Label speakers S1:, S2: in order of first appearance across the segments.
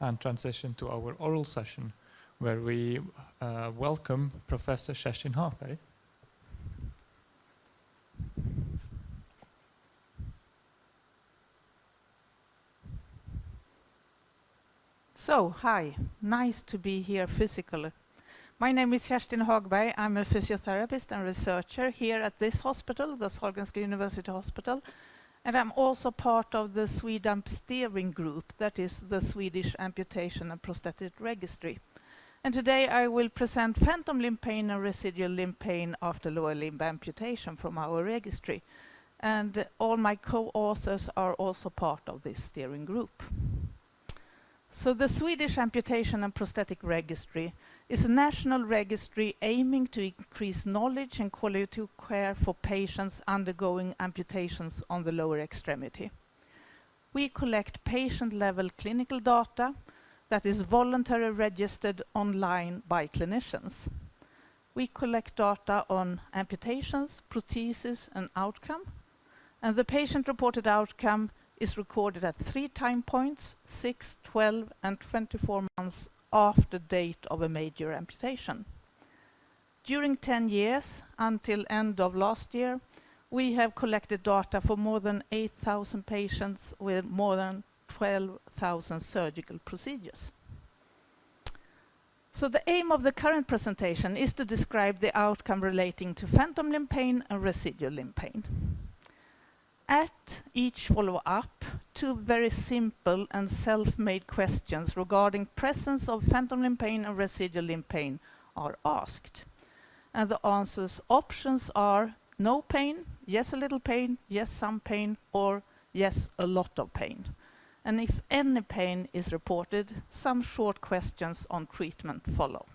S1: and transition to our oral session, where we welcome Professor Kerstin Hagberg.
S2: So, hi, nice to be here physically. My name is Kerstin Hagberg. I'm a physiotherapist and researcher here at this hospital, the Sahlgrenska University Hospital, and I'm also part of the SwedeAmp steering group, that is the Swedish Amputation and Prosthetic Registry. And today I will present phantom limb pain and residual limb pain after lower limb amputation from our registry. And all my co-authors are also part of this steering group. So the Swedish Amputation and Prosthetic Registry is a national registry aiming to increase knowledge and quality of care for patients undergoing amputations on the lower extremity. We collect patient-level clinical data that is voluntarily registered online by clinicians. We collect data on amputations, prostheses, and outcome, and the patient-reported outcome is recorded at 3 time points, 6, 12, and 24 months after date of a major amputation. During 10 years, until end of last year, we have collected data for more than 8,000 patients with more than 12,000 surgical procedures. So the aim of the current presentation is to describe the outcome relating to phantom limb pain and residual limb pain. At each follow-up, 2 very simple and self-made questions regarding presence of phantom limb pain and residual limb pain are asked. And the answers options are no pain, yes a little pain, yes some pain, or yes a lot of pain. And if any pain is reported, some short questions on treatment follow.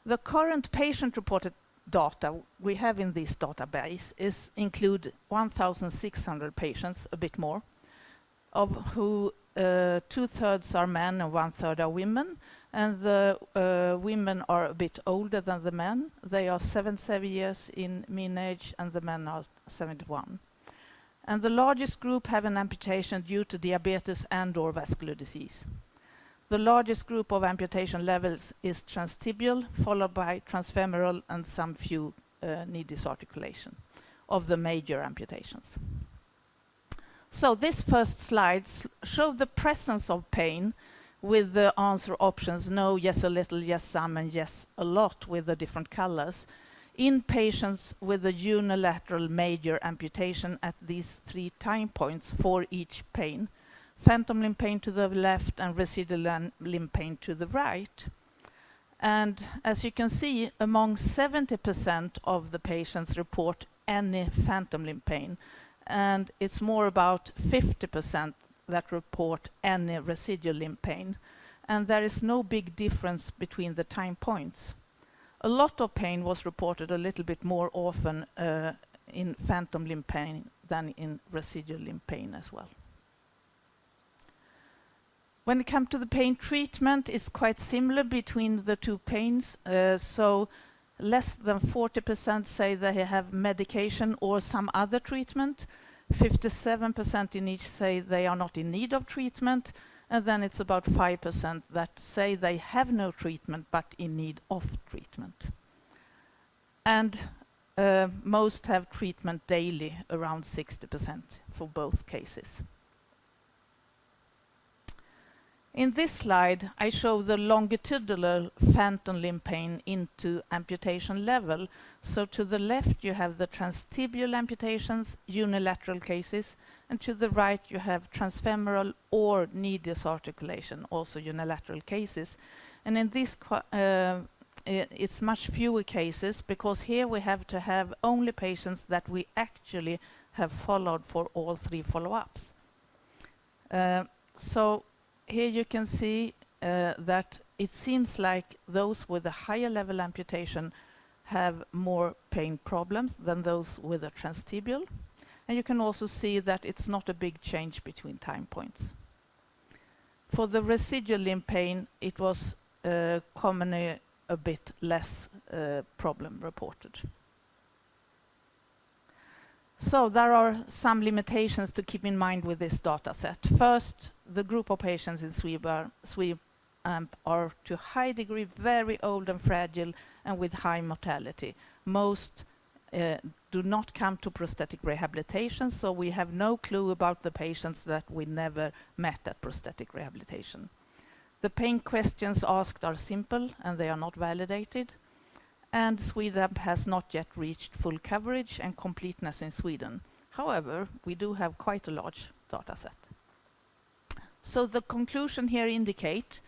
S2: The current patient-reported data we have in this database include 1,600 patients, a bit more, of who 2/3 are men and 1/3 are women, and the women are a bit older than the men. They are 77 years in mean age and the men are 71. And the largest group have an amputation due to diabetes and/or vascular disease. The largest group of amputation levels is transtibial, followed by transfemoral and some few knee disarticulation of the major amputations. So this first slide shows the presence of pain with the answer options no, yes a little, yes some, and yes a lot with the different colors in patients with a unilateral major amputation at these 3 time points for each pain. Phantom limb pain to the left and residual limb pain to the right. And as you can see, among 70% of the patients report any phantom limb pain, and it's more about 50% that report any residual limb pain. And there is no big difference between the time points. A lot of pain was reported a little bit more often in phantom limb pain than in residual limb pain as well. When it comes to the pain treatment, it's quite similar between the 2 pains. So less than 40% say they have medication or some other treatment. 57% in each say they are not in need of treatment. And then it's about 5% that say they have no treatment but in need of treatment. And most have treatment daily, around 60% for both cases. In this slide, I show the longitudinal phantom limb pain into amputation level. So to the left you have the transtibial amputations, unilateral cases, and to the right you have transfemoral or knee disarticulation, also unilateral cases. And in this it's much fewer cases, because here we have to have only patients that we actually have followed for all 3 follow-ups. So here you can see that it seems like those with a higher level amputation have more pain problems than those with a transtibial. And you can also see that it's not a big change between time points. For the residual limb pain, it was commonly a bit less problem reported. So there are some limitations to keep in mind with this data set. First, the group of patients in SwedeAmp are to a high degree very old and fragile and with high mortality. Most do not come to prosthetic rehabilitation, so we have no clue about the patients that we never met at prosthetic rehabilitation. The pain questions asked are simple and they are not validated. And SwedeAmp has not yet reached full coverage and completeness in Sweden. However, we do have quite a large data set. So the conclusion here indicate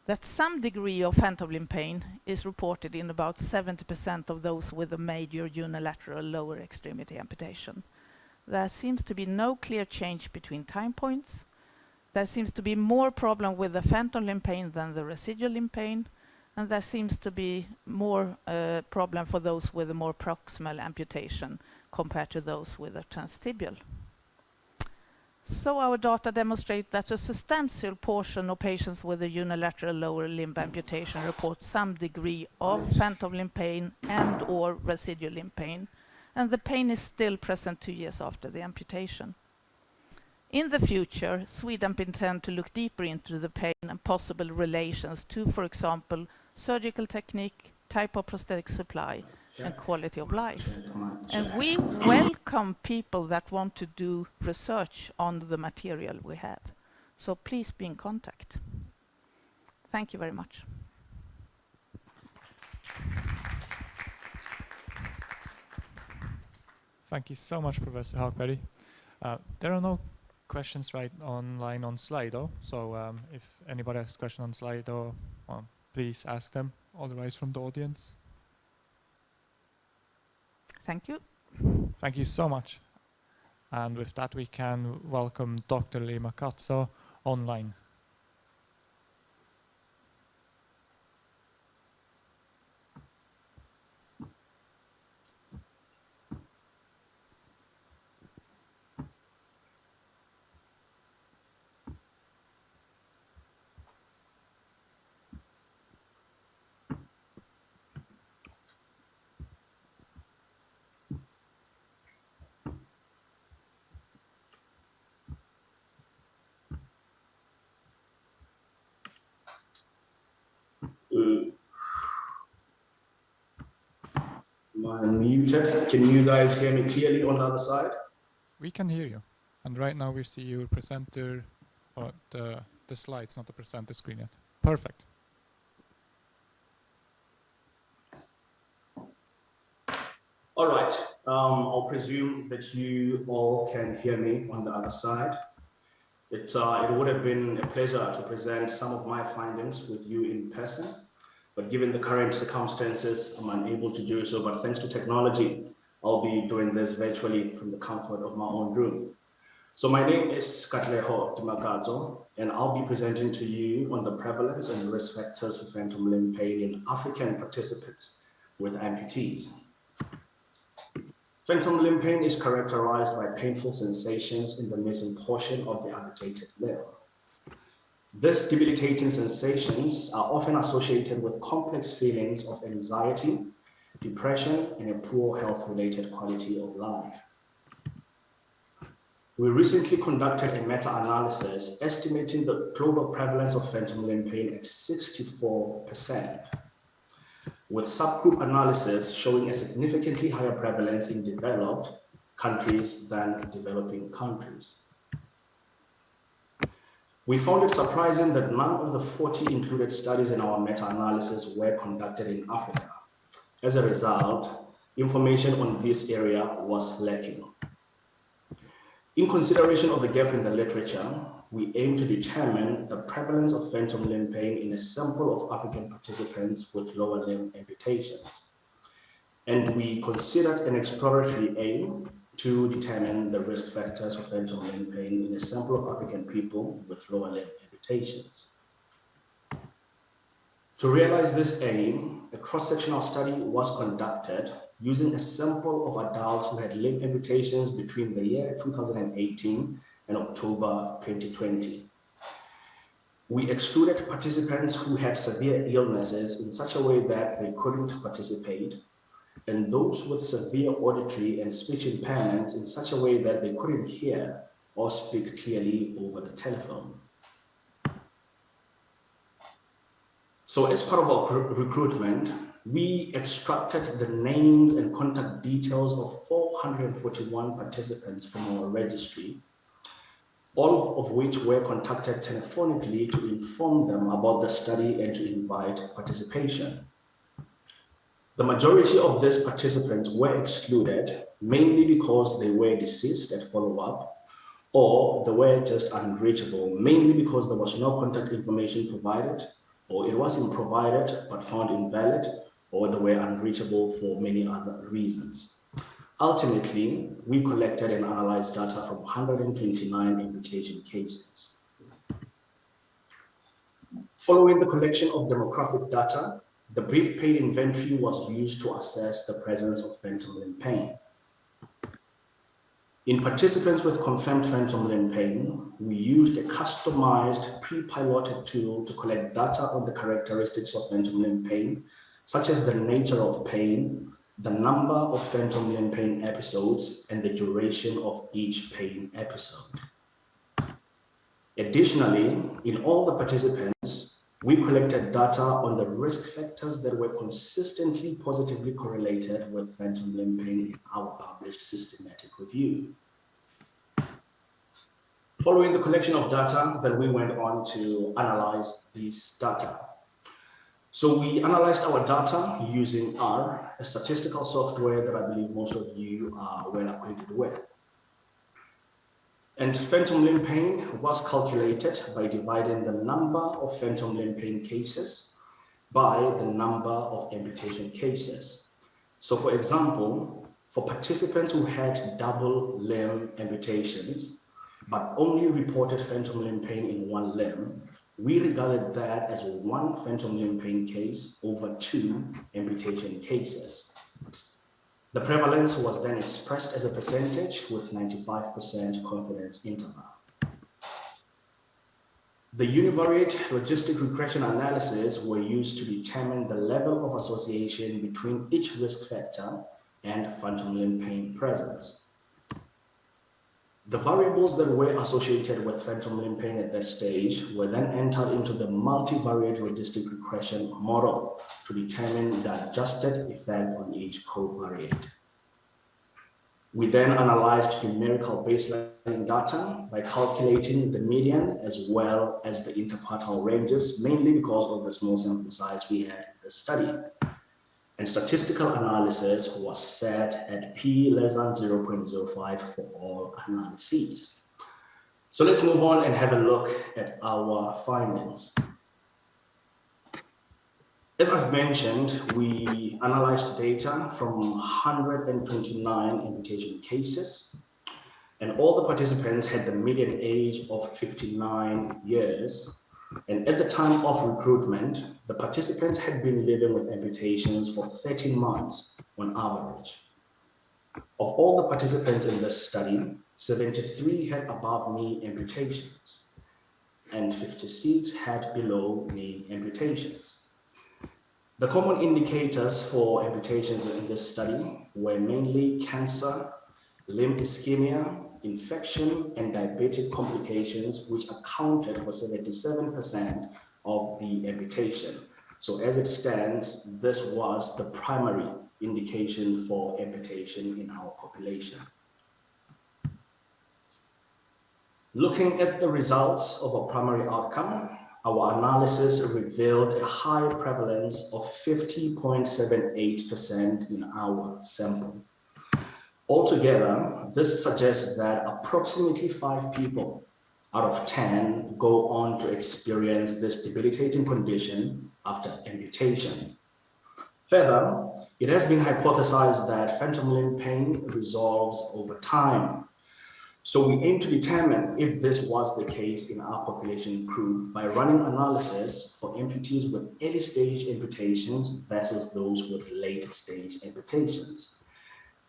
S2: that some degree of phantom limb pain is reported in about 70% of those with a major unilateral lower extremity amputation. There seems to be no clear change between time points. There seems to be more problem with the phantom limb pain than the residual limb pain. And there seems to be more problem for those with a more proximal amputation compared to those with a transtibial. So our data demonstrate that a substantial portion of patients with a unilateral lower limb amputation report some degree of phantom limb pain and or residual limb pain, and the pain is still present 2 years after the amputation. In the future, SwedeAmp intend to look deeper into the pain and possible relations to, for example, surgical technique, type of prosthetic supply, and quality of life. And we welcome people that want to do research on the material we have. So please be in contact. Thank you very much.
S1: Thank you so much, Professor Hagberg. There are no questions right online on Slido, so if anybody has a question on Slido, please ask them, otherwise from the audience.
S2: Thank you.
S1: Thank you so much. And with that, we can welcome Dr. Limakatso online.
S3: Am I muted? Can you guys hear me clearly on the other side?
S1: We can hear you. And right now we see your presenter, or the slides, not the presenter screen yet. Perfect.
S3: All right. I'll presume that you all can hear me on the other side. It would have been a pleasure to present some of my findings with you in person, but given the current circumstances, I'm unable to do so. But thanks to technology, I'll be doing this virtually from the comfort of my own room. So my name is Limakatso, and I'll be presenting to you on the prevalence and risk factors for phantom limb pain in African participants with amputees. Phantom limb pain is characterized by painful sensations in the missing portion of the amputated limb. These debilitating sensations are often associated with complex feelings of anxiety, depression, and a poor health-related quality of life. We recently conducted a meta-analysis estimating the global prevalence of phantom limb pain at 64%, with subgroup analysis showing a significantly higher prevalence in developed countries than developing countries. We found it surprising that none of the 40 included studies in our meta-analysis were conducted in Africa. As a result, information on this area was lacking. In consideration of the gap in the literature, we aim to determine the prevalence of phantom limb pain in a sample of African participants with lower limb amputations. And we considered an exploratory aim to determine the risk factors for phantom limb pain in a sample of African people with lower limb amputations. To realize this aim, a cross-sectional study was conducted using a sample of adults who had limb amputations between the year 2018 and October 2020. We excluded participants who had severe illnesses in such a way that they couldn't participate, and those with severe auditory and speech impairments in such a way that they couldn't hear or speak clearly over the telephone. So as part of our recruitment, we extracted the names and contact details of 441 participants from our registry, all of which were contacted telephonically to inform them about the study and to invite participation. The majority of these participants were excluded, mainly because they were deceased at follow-up, or they were just unreachable, mainly because there was no contact information provided, or it wasn't provided but found invalid, or they were unreachable for many other reasons. Ultimately, we collected and analyzed data from 129 amputation cases. Following the collection of demographic data, the brief pain inventory was used to assess the presence of phantom limb pain. In participants with confirmed phantom limb pain, we used a customized pre-piloted tool to collect data on the characteristics of phantom limb pain, such as the nature of pain, the number of phantom limb pain episodes, and the duration of each pain episode. Additionally, in all the participants, we collected data on the risk factors that were consistently positively correlated with phantom limb pain in our published systematic review. Following the collection of data, then we went on to analyze these data. So we analyzed our data using R, a statistical software that I believe most of you are well acquainted with. And phantom limb pain was calculated by dividing the number of phantom limb pain cases by the number of amputation cases. So for example, for participants who had double limb amputations, but only reported phantom limb pain in one limb, we regarded that as one phantom limb pain case over 2 amputation cases. The prevalence was then expressed as a percentage with 95% confidence interval. The univariate logistic regression analysis were used to determine the level of association between each risk factor and phantom limb pain presence. The variables that were associated with phantom limb pain at that stage were then entered into the multivariate logistic regression model to determine the adjusted effect on each covariate. We then analyzed numerical baseline data by calculating the median as well as the interquartile ranges, mainly because of the small sample size we had in the study. And statistical analysis was set at p less than 0.05 for all analyses. So let's move on and have a look at our findings. As I've mentioned, we analyzed data from 129 amputation cases, and all the participants had the median age of 59 years. And at the time of recruitment, the participants had been living with amputations for 13 months on average. Of all the participants in this study, 73 had above knee amputations, and 56 had below knee amputations. The common indicators for amputations in this study were mainly cancer, limb ischemia, infection, and diabetic complications, which accounted for 77% of the amputation. So as it stands, this was the primary indication for amputation in our population. Looking at the results of a primary outcome, our analysis revealed a high prevalence of 50.78% in our sample. Altogether, this suggests that approximately 5 people out of 10 go on to experience this debilitating condition after amputation. Further, it has been hypothesized that phantom limb pain resolves over time. So we aim to determine if this was the case in our population group by running analysis for amputees with early stage amputations versus those with late stage amputations.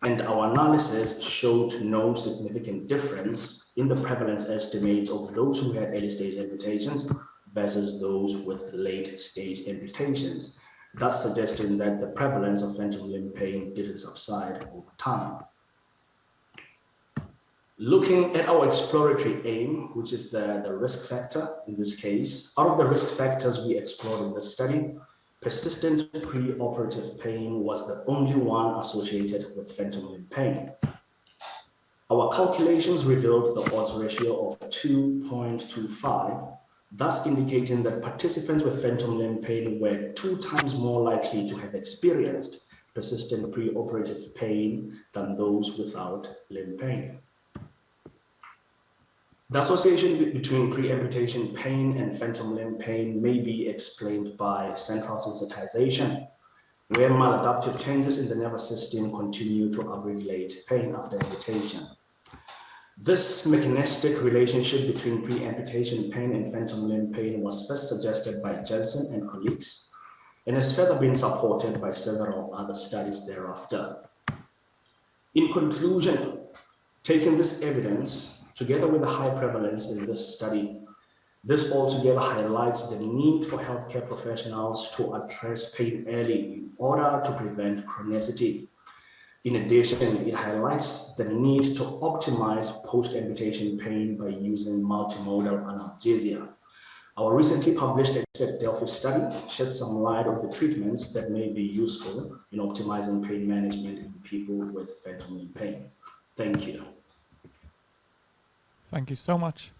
S3: And our analysis showed no significant difference in the prevalence estimates of those who had early stage amputations versus those with late stage amputations. versus those with late stage amputations. thus suggesting that the prevalence of phantom limb pain didn't subside over time. Looking at our exploratory aim, which is the risk factor in this case, out of the risk factors we explored in this study, persistent preoperative pain was the only one associated with phantom limb pain. Our calculations revealed the odds ratio of 2.25, thus indicating that participants with phantom limb pain were 2 times more likely to have experienced persistent preoperative pain than those without limb pain. The association between pre-amputation pain and phantom limb pain may be explained by central sensitization, where maladaptive changes in the nervous system continue to upregulate pain after amputation. This mechanistic relationship between pre-amputation pain and phantom limb pain was first suggested by Jensen and colleagues, and has further been supported by several other studies thereafter. In conclusion, taking this evidence, together with the high prevalence in this study, this altogether highlights the need for healthcare professionals to address pain early in order to prevent chronicity. In addition, it highlights the need to optimize post-amputation pain by using multimodal analgesia. Our recently published Expert Delphi study shed some light on the treatments that may be useful in optimizing pain management in people with phantom limb pain. Thank you.
S1: Thank you so much.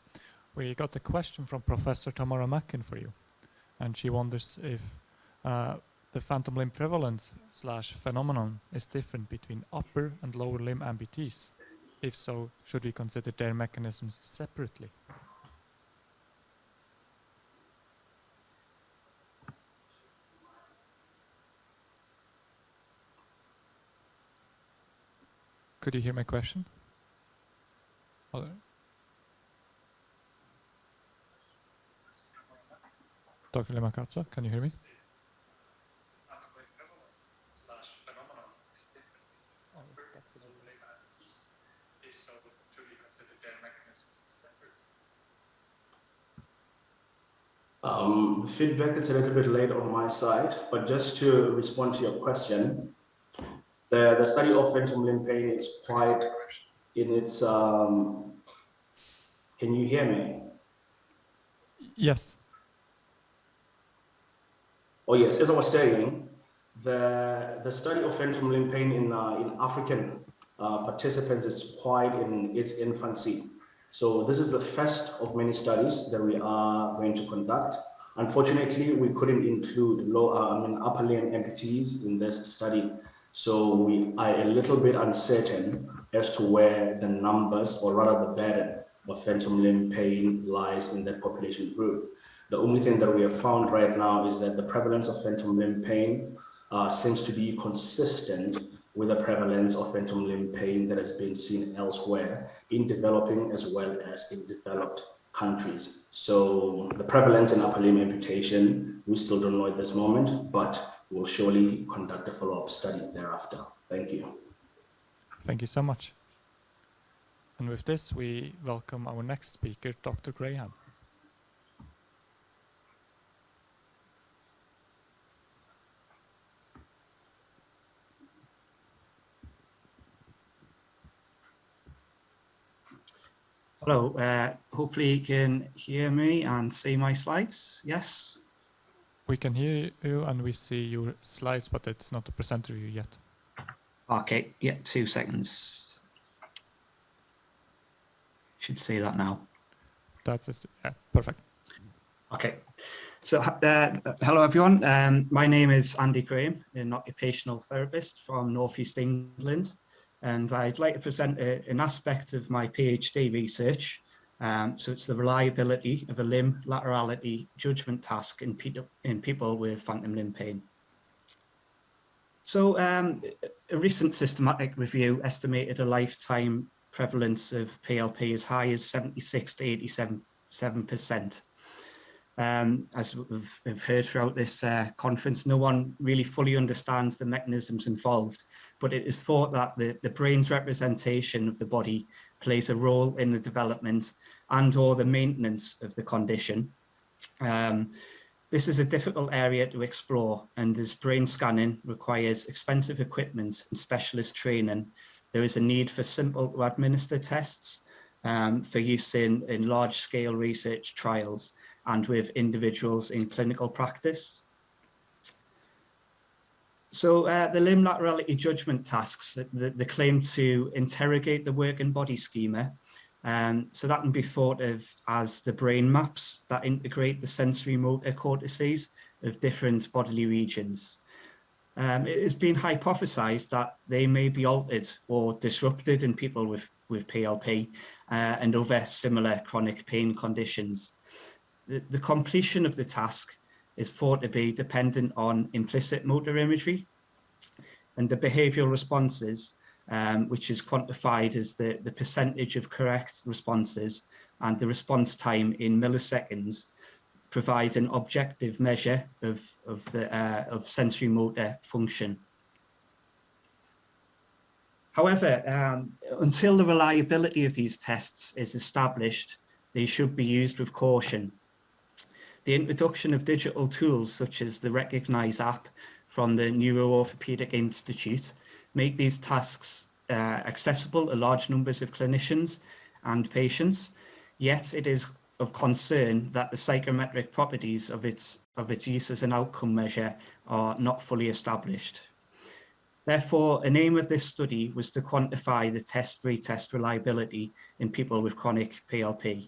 S1: We got a question from Professor Tamara Mackin for you, and she wonders if the phantom limb prevalence / phenomenon is different between upper and lower limb amputees. If so, should we consider their mechanisms separately? Could you hear my question? Dr. Limakatso, can you hear me?
S3: The feedback is a little bit late on my side, but just to respond to your question, the study of phantom limb pain is quite in its, can you hear me?
S1: Yes.
S3: Oh yes, as I was saying, the study of phantom limb pain in African participants is quite in its infancy. So this is the first of many studies that we are going to conduct. Unfortunately, we couldn't include upper limb amputees in this study. So we are a little bit uncertain as to where the numbers, or rather the burden of phantom limb pain lies in that population group. The only thing that we have found right now is that the prevalence of phantom limb pain seems to be consistent with the prevalence of phantom limb pain that has been seen elsewhere in developing as well as in developed countries. So the prevalence in upper limb amputation, we still don't know at this moment, but we'll surely conduct a follow-up study thereafter. Thank you.
S1: Thank you so much. And with this, we welcome our next speaker, Dr. Graham.
S4: Hello, hopefully you can hear me and see my slides, yes?
S1: We can hear you and we see your slides, but it's not a presenter view yet.
S4: Okay, yeah, 2 seconds. Should see that now.
S1: That's just, yeah, perfect.
S4: Okay, so hello everyone. My name is Andy Graham, an occupational therapist from North East England. And I'd like to present an aspect of my PhD research. So it's the reliability of a limb laterality judgment task in people with phantom limb pain. So a recent systematic review estimated a lifetime prevalence of PLP as high as 76 to 87%. As we've heard throughout this conference, no one really fully understands the mechanisms involved, but it is thought that the brain's representation of the body plays a role in the development and or the maintenance of the condition. This is a difficult area to explore, and as brain scanning requires expensive equipment and specialist training, there is a need for simple to administer tests for use in large-scale research trials and with individuals in clinical practice. So the limb laterality judgment tasks, they claim to interrogate the working body schema. So that can be thought of as the brain maps that integrate the sensory motor cortices of different bodily regions. It has been hypothesized that they may be altered or disrupted in people with PLP and other similar chronic pain conditions. The completion of the task is thought to be dependent on implicit motor imagery and the behavioral responses, which is quantified as the percentage of correct responses, and the response time in milliseconds provide an objective measure of sensory motor function. However, until the reliability of these tests is established, they should be used with caution. The introduction of digital tools such as the Recognize app from the Neuroorthopedic Institute make these tasks accessible to large numbers of clinicians and patients, yet it is of concern that the psychometric properties of its use as an outcome measure are not fully established. Therefore, an aim of this study was to quantify the test-retest reliability in people with chronic PLP.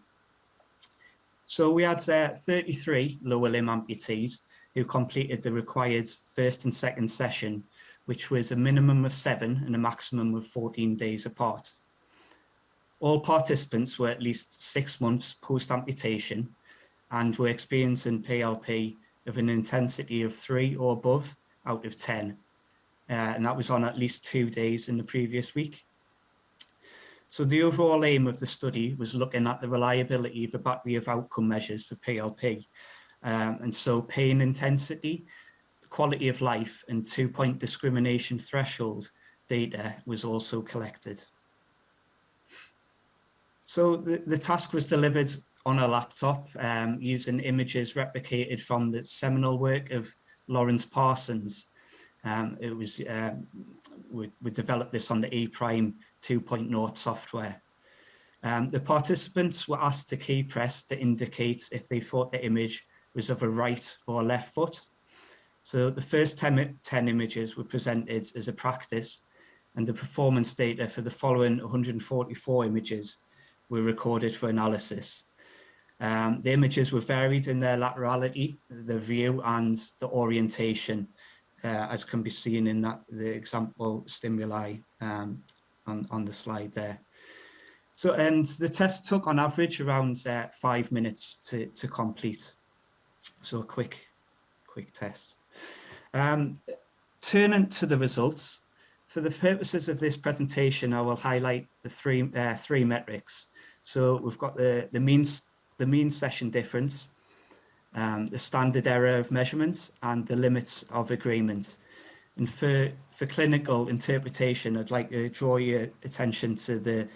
S4: So we had 33 lower limb amputees who completed the required first and second session, which was a minimum of 7 and a maximum of 14 days apart. All participants were at least 6 months post-amputation and were experiencing PLP of an intensity of 3 or above out of 10. And that was on at least 2 days in the previous week. So the overall aim of the study was looking at the reliability of a battery of outcome measures for PLP. And so pain intensity, quality of life, and 2-point discrimination threshold data was also collected. So the task was delivered on a laptop using images replicated from the seminal work of Lawrence Parsons. We developed this on the E' 2.0 software. The participants were asked to key press to indicate if they thought the image was of a right or left foot. So the first 10 images were presented as a practice, and the performance data for the following 144 images were recorded for analysis. The images were varied in their laterality, the view, and the orientation, as can be seen in the example stimuli on the slide there. So, and the test took on average around 5 minutes to complete. So a quick test. Turning to the results, for the purposes of this presentation, I will highlight the three metrics. So we've got the mean session difference, the standard error of measurement, and the limits of agreement. And for clinical interpretation, I'd like to draw your attention to the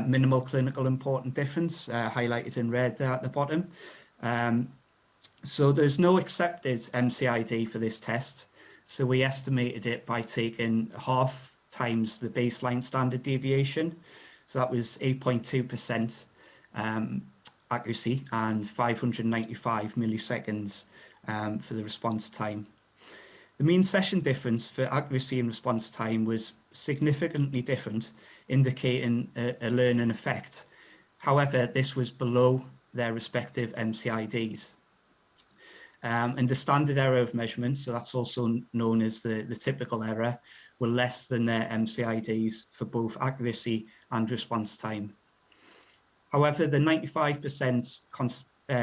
S4: minimal clinical important difference highlighted in red there at the bottom. So there's no accepted MCID for this test. So we estimated it by taking half times the baseline standard deviation. So that was 8.2% accuracy and 595 milliseconds for the response time. The mean session difference for accuracy and response time was significantly different, indicating a learning effect. However, this was below their respective MCIDs. And the standard error of measurement, so that's also known as the typical error, were less than their MCIDs for both accuracy and response time. However, the 95%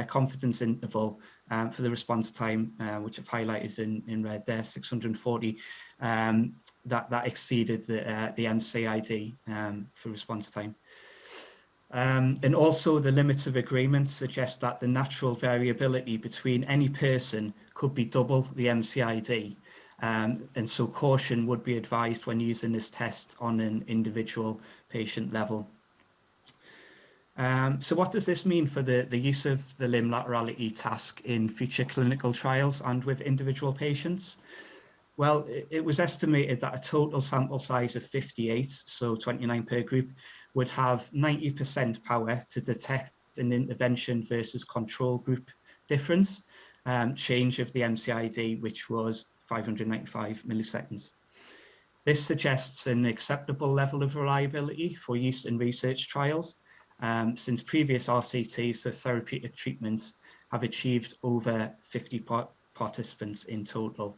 S4: confidence interval for the response time, which I've highlighted in red there, 640, that exceeded the MCID for response time. And also the limits of agreement suggest that the natural variability between any person could be double the MCID. And so caution would be advised when using this test on an individual patient level. So what does this mean for the use of the limb laterality task in future clinical trials and with individual patients? Well, it was estimated that a total sample size of 58, so 29 per group, would have 90% power to detect an intervention versus control group difference, change of the MCID, which was 595 milliseconds. This suggests an acceptable level of reliability for use in research trials, since previous RCTs for therapeutic treatments have achieved over 50 participants in total.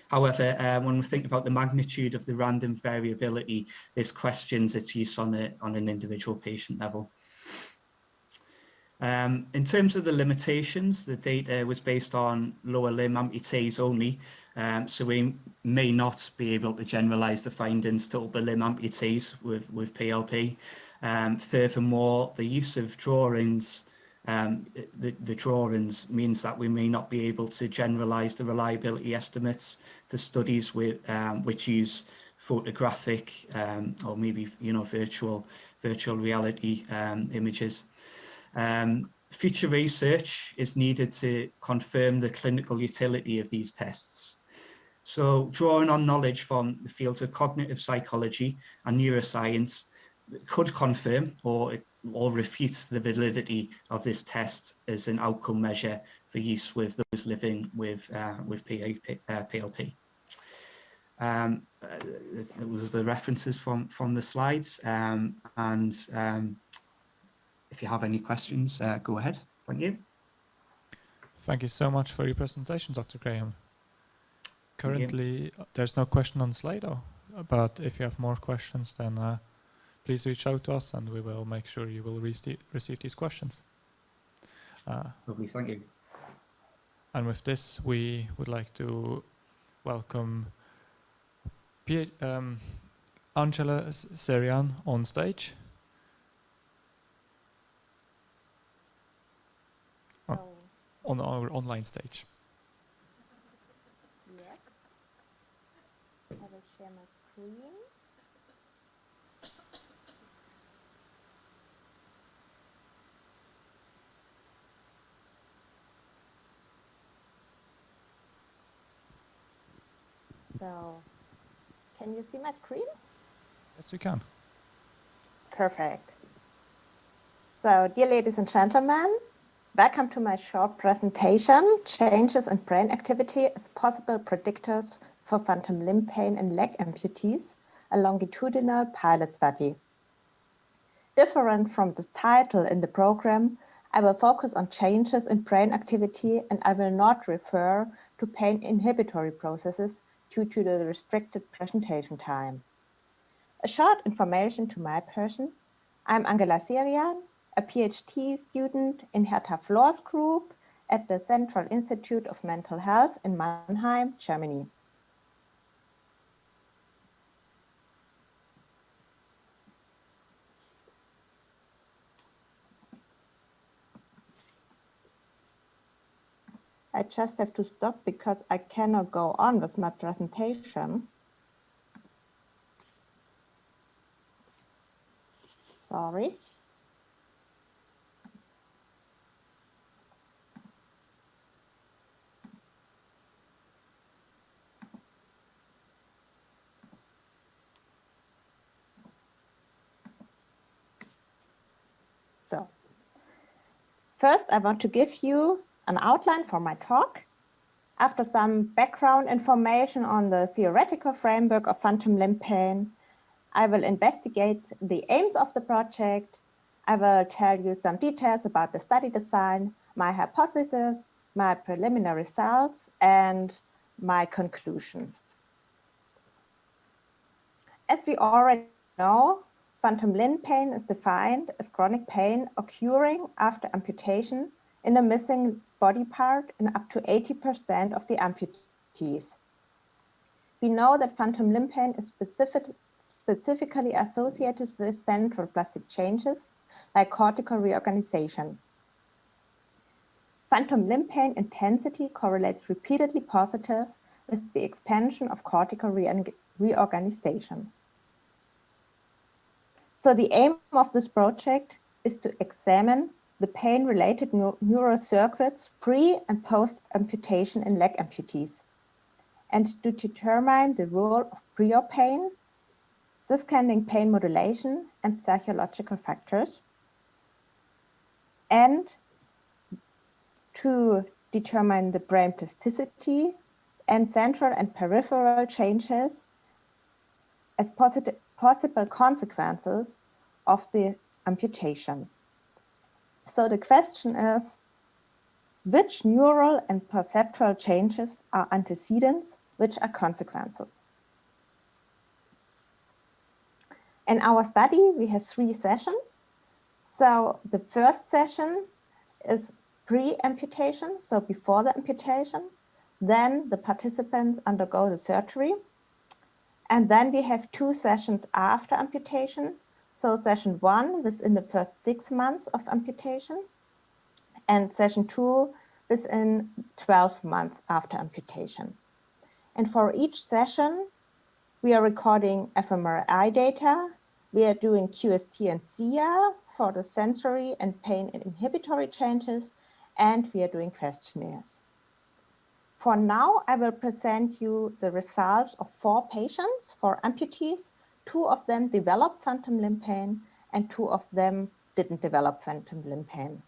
S4: However, when we think about the magnitude of the random variability, this questions its use on an individual patient level. In terms of the limitations, the data was based on lower limb amputees only, so we may not be able to generalize the findings to upper limb amputees with PLP. Furthermore, the use of drawings, the drawings means that we may not be able to generalize the reliability estimates to studies with, which use photographic or maybe virtual reality images. Future research is needed to confirm the clinical utility of these tests. So drawing on knowledge from the fields of cognitive psychology and neuroscience could confirm or refute the validity of this test as an outcome measure for use with those living with PLP. Those are the references from the slides, if you have any questions, go ahead. Thank you.
S1: Thank you so much for your presentation, Dr. Graham. Currently, there's no question on Slido, but if you have more questions, then please reach out to us and we will make sure you will receive these questions.
S4: Lovely, thank you.
S1: And with this, we would like to welcome Angela Serian on stage. On our online stage.
S5: Yes. I will share my screen. So, can you see my screen?
S1: Yes, we can.
S5: Perfect. So, dear ladies and gentlemen, welcome to my short presentation, Changes in Brain Activity as Possible Predictors for Phantom Limb Pain in Leg Amputees, a longitudinal pilot study. Different from the title in the program, I will focus on changes in brain activity and I will not refer to pain inhibitory processes due to the restricted presentation time. A short information to my person. I'm Angela Serian, a PhD student in Hertha Flor's group at the Central Institute of Mental Health in Mannheim, Germany. I just have to stop because I cannot go on with my presentation. Sorry. So, first I want to give you an outline for my talk. After some background information on the theoretical framework of phantom limb pain, I will investigate the aims of the project. I will tell you some details about the study design, my hypothesis, my preliminary results, and my conclusion. As we already know, phantom limb pain is defined as chronic pain occurring after amputation in a missing body part in up to 80% of the amputees. We know that phantom limb pain is specifically associated with central plastic changes like cortical reorganization. Phantom limb pain intensity correlates repeatedly positive with the expansion of cortical reorganization. So the aim of this project is to examine the pain-related neural circuits pre and post amputation in leg amputees, and to determine the role of prior pain, discounting pain modulation and psychological factors, and to determine the brain plasticity and central and peripheral changes as possible consequences of the amputation. So the question is, which neural and perceptual changes are antecedents, which are consequences? In our study, we have 3 sessions. So the first session is pre-amputation, so before the amputation. Then the participants undergo the surgery. And then we have 2 sessions after amputation. So session 1 within the first 6 months of amputation, and session 2 within 12 months after amputation. And for each session, we are recording fMRI data. We are doing QST and SIA for the sensory and pain and inhibitory changes, and we are doing questionnaires. For now, I will present you the results of 4 patients, 4 amputees. 2 of them developed phantom limb pain, and 2 of them didn't develop phantom limb pain.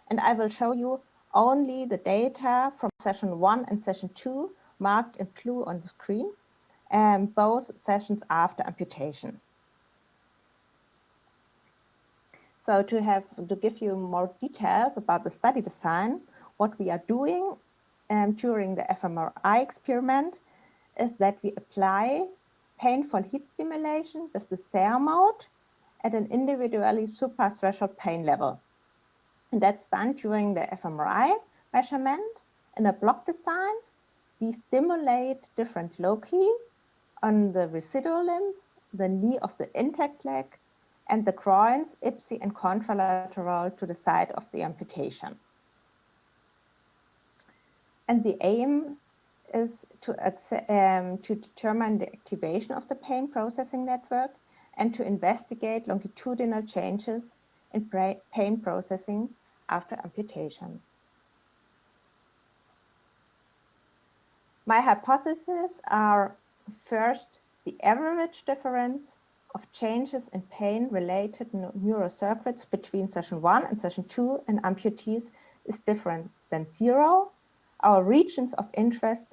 S5: And I will show you only the data from session 1 and session 2, marked in blue on the screen, and both sessions after amputation. So to give you more details about the study design, what we are doing during the fMRI experiment is that we apply painful heat stimulation with the SER mode at an individually suprathreshold pain level. And that's done during the fMRI measurement. In a block design, we stimulate different loci on the residual limb, the knee of the intact leg, and the groins, ipsi and contralateral to the side of the amputation. And the aim is to determine the activation of the pain processing network and to investigate longitudinal changes in pain processing after amputation. My hypotheses are, first, the average difference of changes in pain-related neurocircuits between session 1 and session 2 in amputees is different than 0. Our regions of interest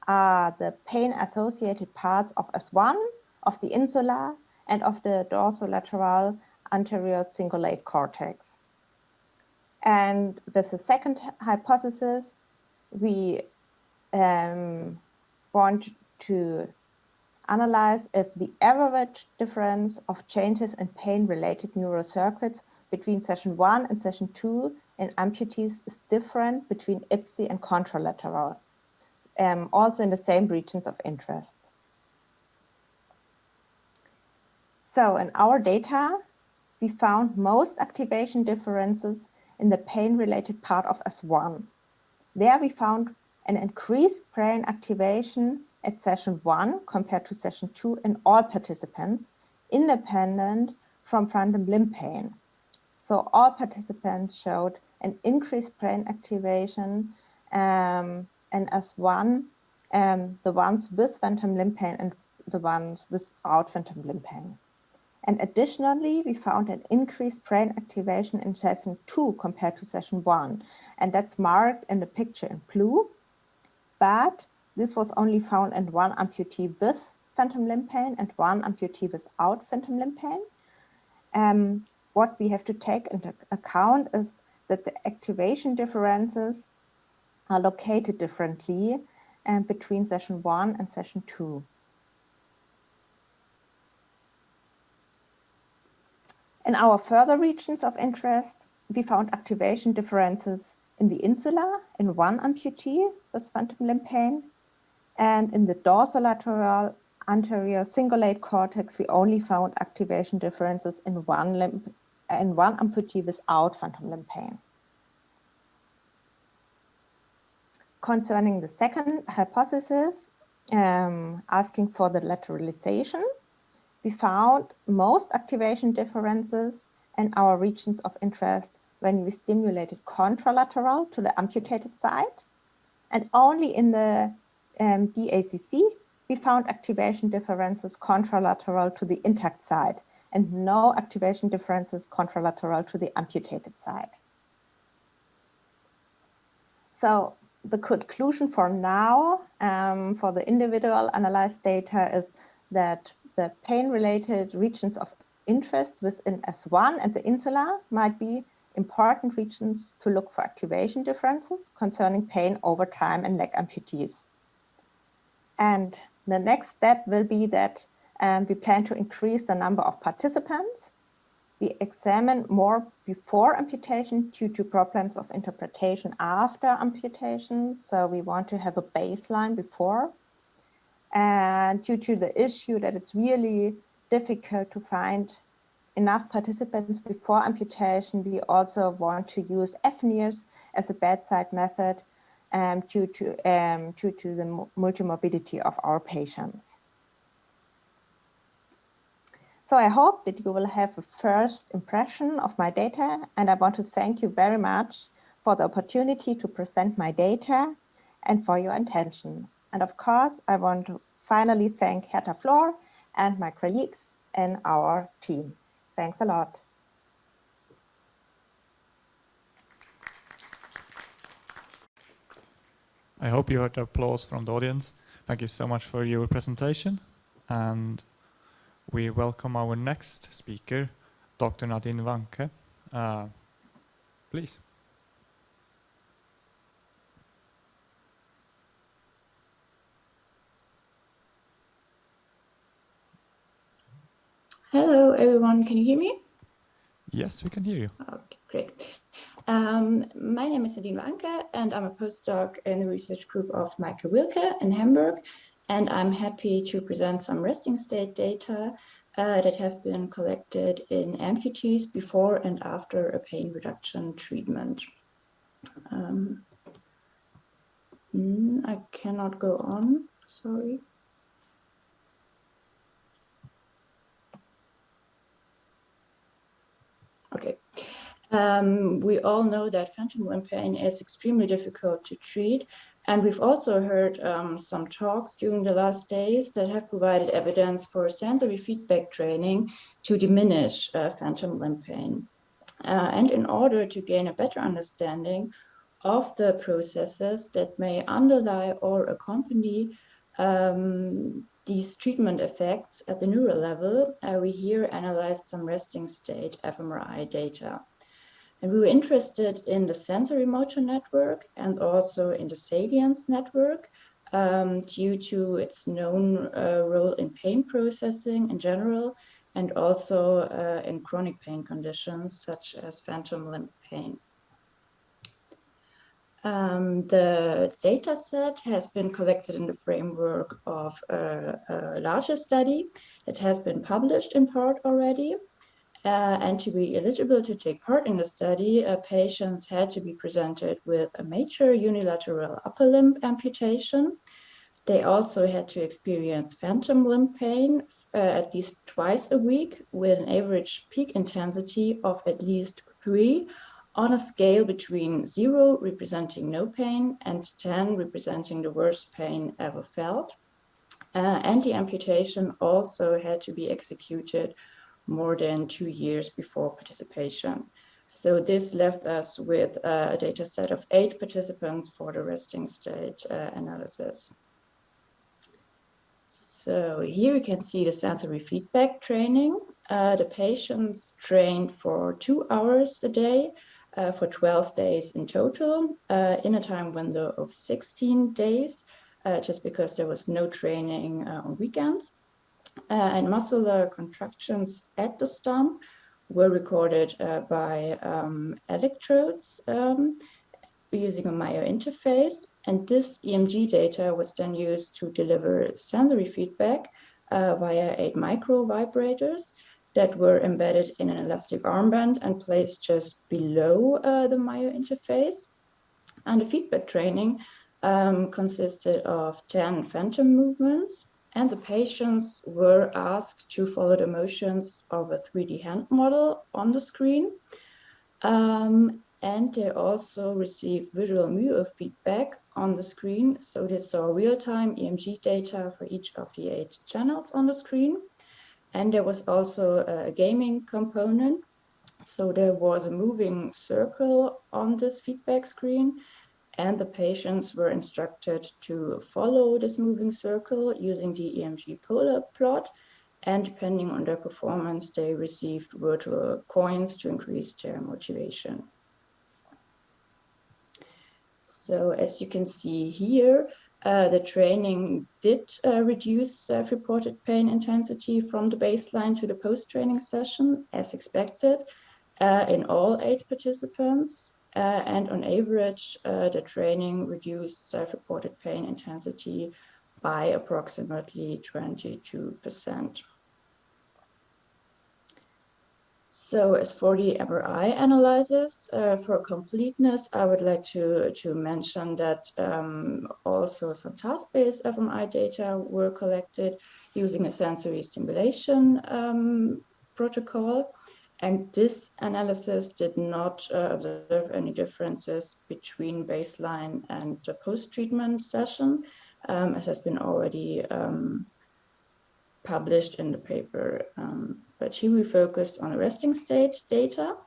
S5: are the pain-associated parts of S1, of the insula, and of the dorsolateral anterior cingulate cortex. And with the second hypothesis, we want to analyze if the average difference of changes in pain-related neurocircuits between session 1 and session 2 in amputees is different between ipsi and contralateral, also in the same regions of interest. So in our data, we found most activation differences in the pain-related part of S1. There we found an increased brain activation at session 1 compared to session 2 in all participants, independent from phantom limb pain. So all participants showed an increased brain activation in S1, the ones with phantom limb pain and the ones without phantom limb pain. And additionally, we found an increased brain activation in session 2 compared to session 1. And that's marked in the picture in blue. But this was only found in 1 amputee with phantom limb pain and 1 amputee without phantom limb pain. What we have to take into account is that the activation differences are located differently between session 1 and session 2. In our further regions of interest, we found activation differences in the insula in 1 amputee with phantom limb pain, and in the dorsolateral anterior cingulate cortex, we only found activation differences in 1 amputee without phantom limb pain. Concerning the second hypothesis, asking for the lateralization, we found most activation differences in our regions of interest when we stimulated contralateral to the amputated side. And only in the DACC, we found activation differences contralateral to the intact side and no activation differences contralateral to the amputated side. So the conclusion for now for the individual analyzed data is that the pain-related regions of interest within S1 and the insula might be important regions to look for activation differences concerning pain over time in leg amputees. And the next step will be that we plan to increase the number of participants. We examine more before amputation due to problems of interpretation after amputation. So we want to have a baseline before. And due to the issue that it's really difficult to find enough participants before amputation, we also want to use FNIRS as a bedside method due to the multimorbidity of our patients. So I hope that you will have a first impression of my data, and I want to thank you very much for the opportunity to present my data and for your attention. And of course, I want to finally thank Hertha Flor and my colleagues in our team. Thanks a lot.
S1: I hope you heard the applause from the audience. Thank you so much for your presentation. And we welcome our next speaker, Dr. Nadine Wanke. Please.
S6: Hello, everyone. Can you hear me?
S1: Yes, we can hear you.
S6: Okay, great. My name is Nadine Wanke, and I'm a postdoc in the research group of Michael Wilke in Hamburg. And I'm happy to present some resting state data that have been collected in amputees before and after a pain reduction treatment. I cannot go on, sorry. Okay. We all know that phantom limb pain is extremely difficult to treat. And we've also heard some talks during the last days that have provided evidence for sensory feedback training to diminish phantom limb pain. And in order to gain a better understanding of the processes that may underlie or accompany these treatment effects at the neural level, we here analyzed some resting state fMRI data. And we were interested in the sensory motor network and also in the salience network due to its known role in pain processing in general, and also in chronic pain conditions such as phantom limb pain. The data set has been collected in the framework of a larger study that has been published in part already. And to be eligible to take part in the study, patients had to be presented with a major unilateral upper limb amputation. They also had to experience phantom limb pain at least twice a week with an average peak intensity of at least 3 on a scale between 0 representing no pain and 10 representing the worst pain ever felt. And the amputation also had to be executed more than 2 years before participation. So this left us with a data set of 8 participants for the resting state analysis. So here you can see the sensory feedback training. The patients trained for 2 hours a day for 12 days in total in a time window of 16 days, just because there was no training on weekends. And muscular contractions at the stump were recorded by electrodes using a myointerface. And this EMG data was then used to deliver sensory feedback via 8 micro vibrators that were embedded in an elastic armband and placed just below the myointerface. And the feedback training consisted of 10 phantom movements and the patients were asked to follow the motions of a 3D hand model on the screen. And they also received visual neurofeedback on the screen. So they saw real-time EMG data for each of the 8 channels on the screen. And there was also a gaming component. So there was a moving circle on this feedback screen, and the patients were instructed to follow this moving circle using the EMG polar plot. And depending on their performance, they received virtual coins to increase their motivation. So as you can see here, the training did reduce self-reported pain intensity from the baseline to the post-training session as expected in all 8 participants. And on average, the training reduced self-reported pain intensity by approximately 22%. So as for the MRI analysis, for completeness, I would like to mention that also some task-based fMRI data were collected using a sensory stimulation protocol. And this analysis did not observe any differences between baseline and the post-treatment session, as has been already published in the paper. But here we focused on the resting state data.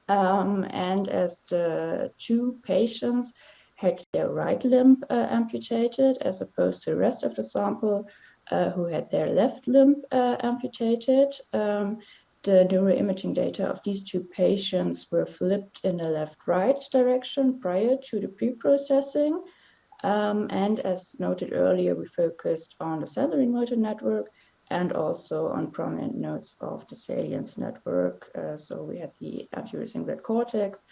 S6: And as the 2 patients had their right limb amputated, as opposed to the rest of the sample who had their left limb amputated, the neuroimaging data of these 2 patients were flipped in the left-right direction prior to the pre-processing. And as noted earlier, we focused on the sensory motor network and also on prominent nodes of the salience network. So we had the anterior cingulate cortex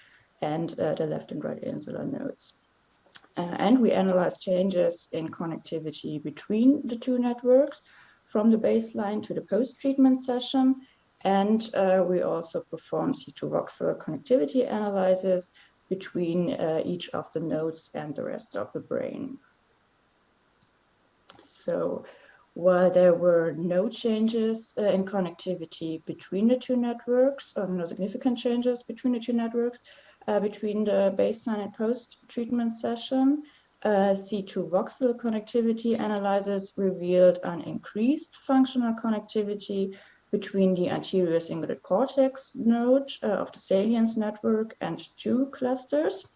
S6: and the left and right insular nodes. And we analyzed changes in connectivity between the 2 networks from the baseline to the post-treatment session. And we also performed C2 voxel connectivity analysis between each of the nodes and the rest of the brain. So while there were no changes in connectivity between the 2 networks, or no significant changes between the 2 networks, between the baseline and post-treatment session, C2 voxel connectivity analysis revealed an increased functional connectivity between the anterior cingulate cortex node of the salience network and 2 clusters.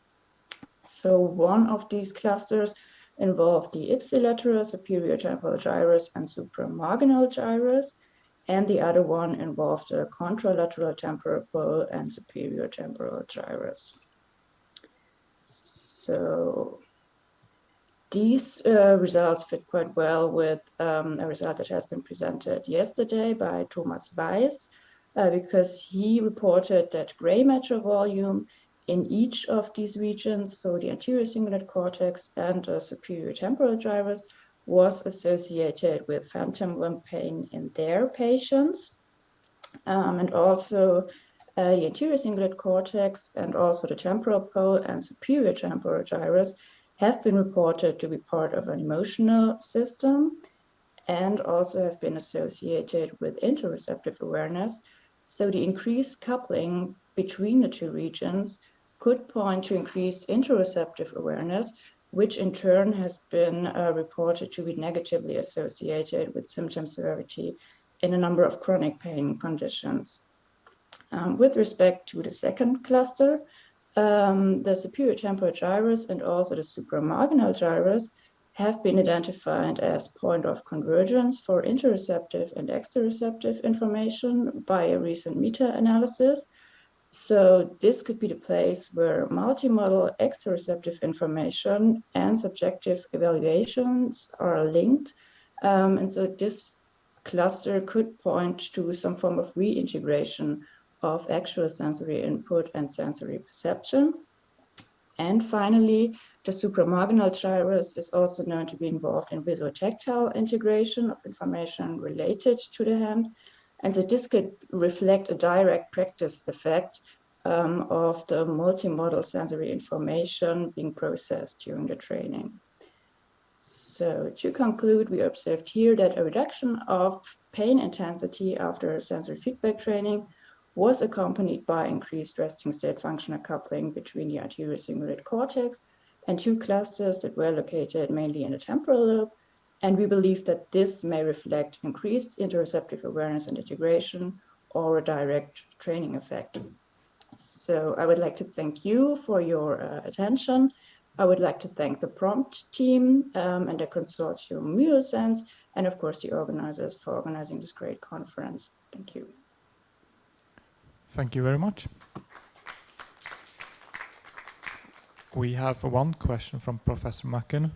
S6: So one of these clusters involved the ipsilateral superior temporal gyrus and supramarginal gyrus, and the other one involved the contralateral temporal pole and superior temporal gyrus. So these results fit quite well with a result that has been presented yesterday by Thomas Weiss, because he reported that gray matter volume in each of these regions, so the anterior cingulate cortex and the superior temporal gyrus, was associated with phantom limb pain in their patients. And also the anterior cingulate cortex and also the temporal pole and superior temporal gyrus have been reported to be part of an emotional system and also have been associated with interoceptive awareness. So the increased coupling between the 2 regions could point to increased interoceptive awareness, which in turn has been reported to be negatively associated with symptom severity in a number of chronic pain conditions. With respect to the second cluster, the superior temporal gyrus and also the supramarginal gyrus have been identified as point of convergence for interoceptive and exteroceptive information by a recent meta-analysis. So this could be the place where multimodal exteroceptive information and subjective evaluations are linked. And so this cluster could point to some form of reintegration of actual sensory input and sensory perception. And finally, the supramarginal gyrus is also known to be involved in visuotactile integration of information related to the hand. And so this could reflect a direct practice effect of the multimodal sensory information being processed during the training. So to conclude, we observed here that a reduction of pain intensity after sensory feedback training was accompanied by increased resting state functional coupling between the anterior cingulate cortex and two clusters that were located mainly in the temporal lobe. And we believe that this may reflect increased interoceptive awareness and integration or a direct training effect. So I would like to thank you for your attention. I would like to thank the prompt team and the consortium Muosense, and of course the organizers for organizing this great conference. Thank you.
S1: Thank you very much. We have one question from Professor Macken,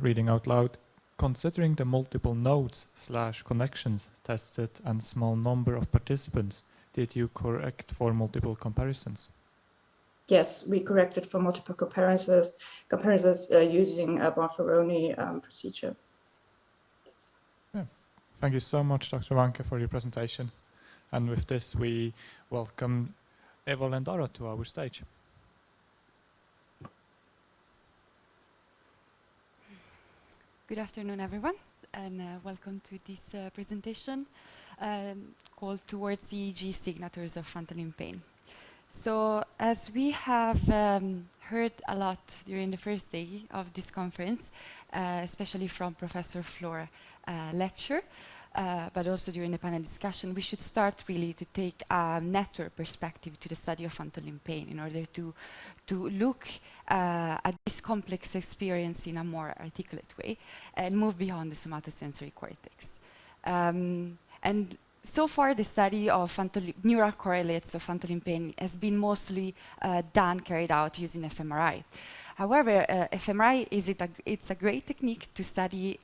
S1: reading out loud. Considering the multiple nodes / connections tested and small number of participants, did you correct for multiple comparisons?
S6: Yes, we corrected for multiple comparisons using a Bonferroni procedure. Yes.
S1: Yeah. Thank you so much, Dr. Wanke, for your presentation. And with this, we welcome Eva Lendaro to our stage.
S7: Good afternoon, everyone, and welcome to this presentation called Towards EEG Signatures of Frontal Limb Pain. So, as we have heard a lot during the first day of this conference, especially from Professor Flora's lecture, but also during the panel discussion, we should start really to take a network perspective to the study of frontal limb pain in order to look at this complex experience in a more articulate way and move beyond the somatosensory cortex. And so far, the study of neural correlates of frontal limb pain has been mostly carried out using fMRI. However, fMRI it's a great technique to study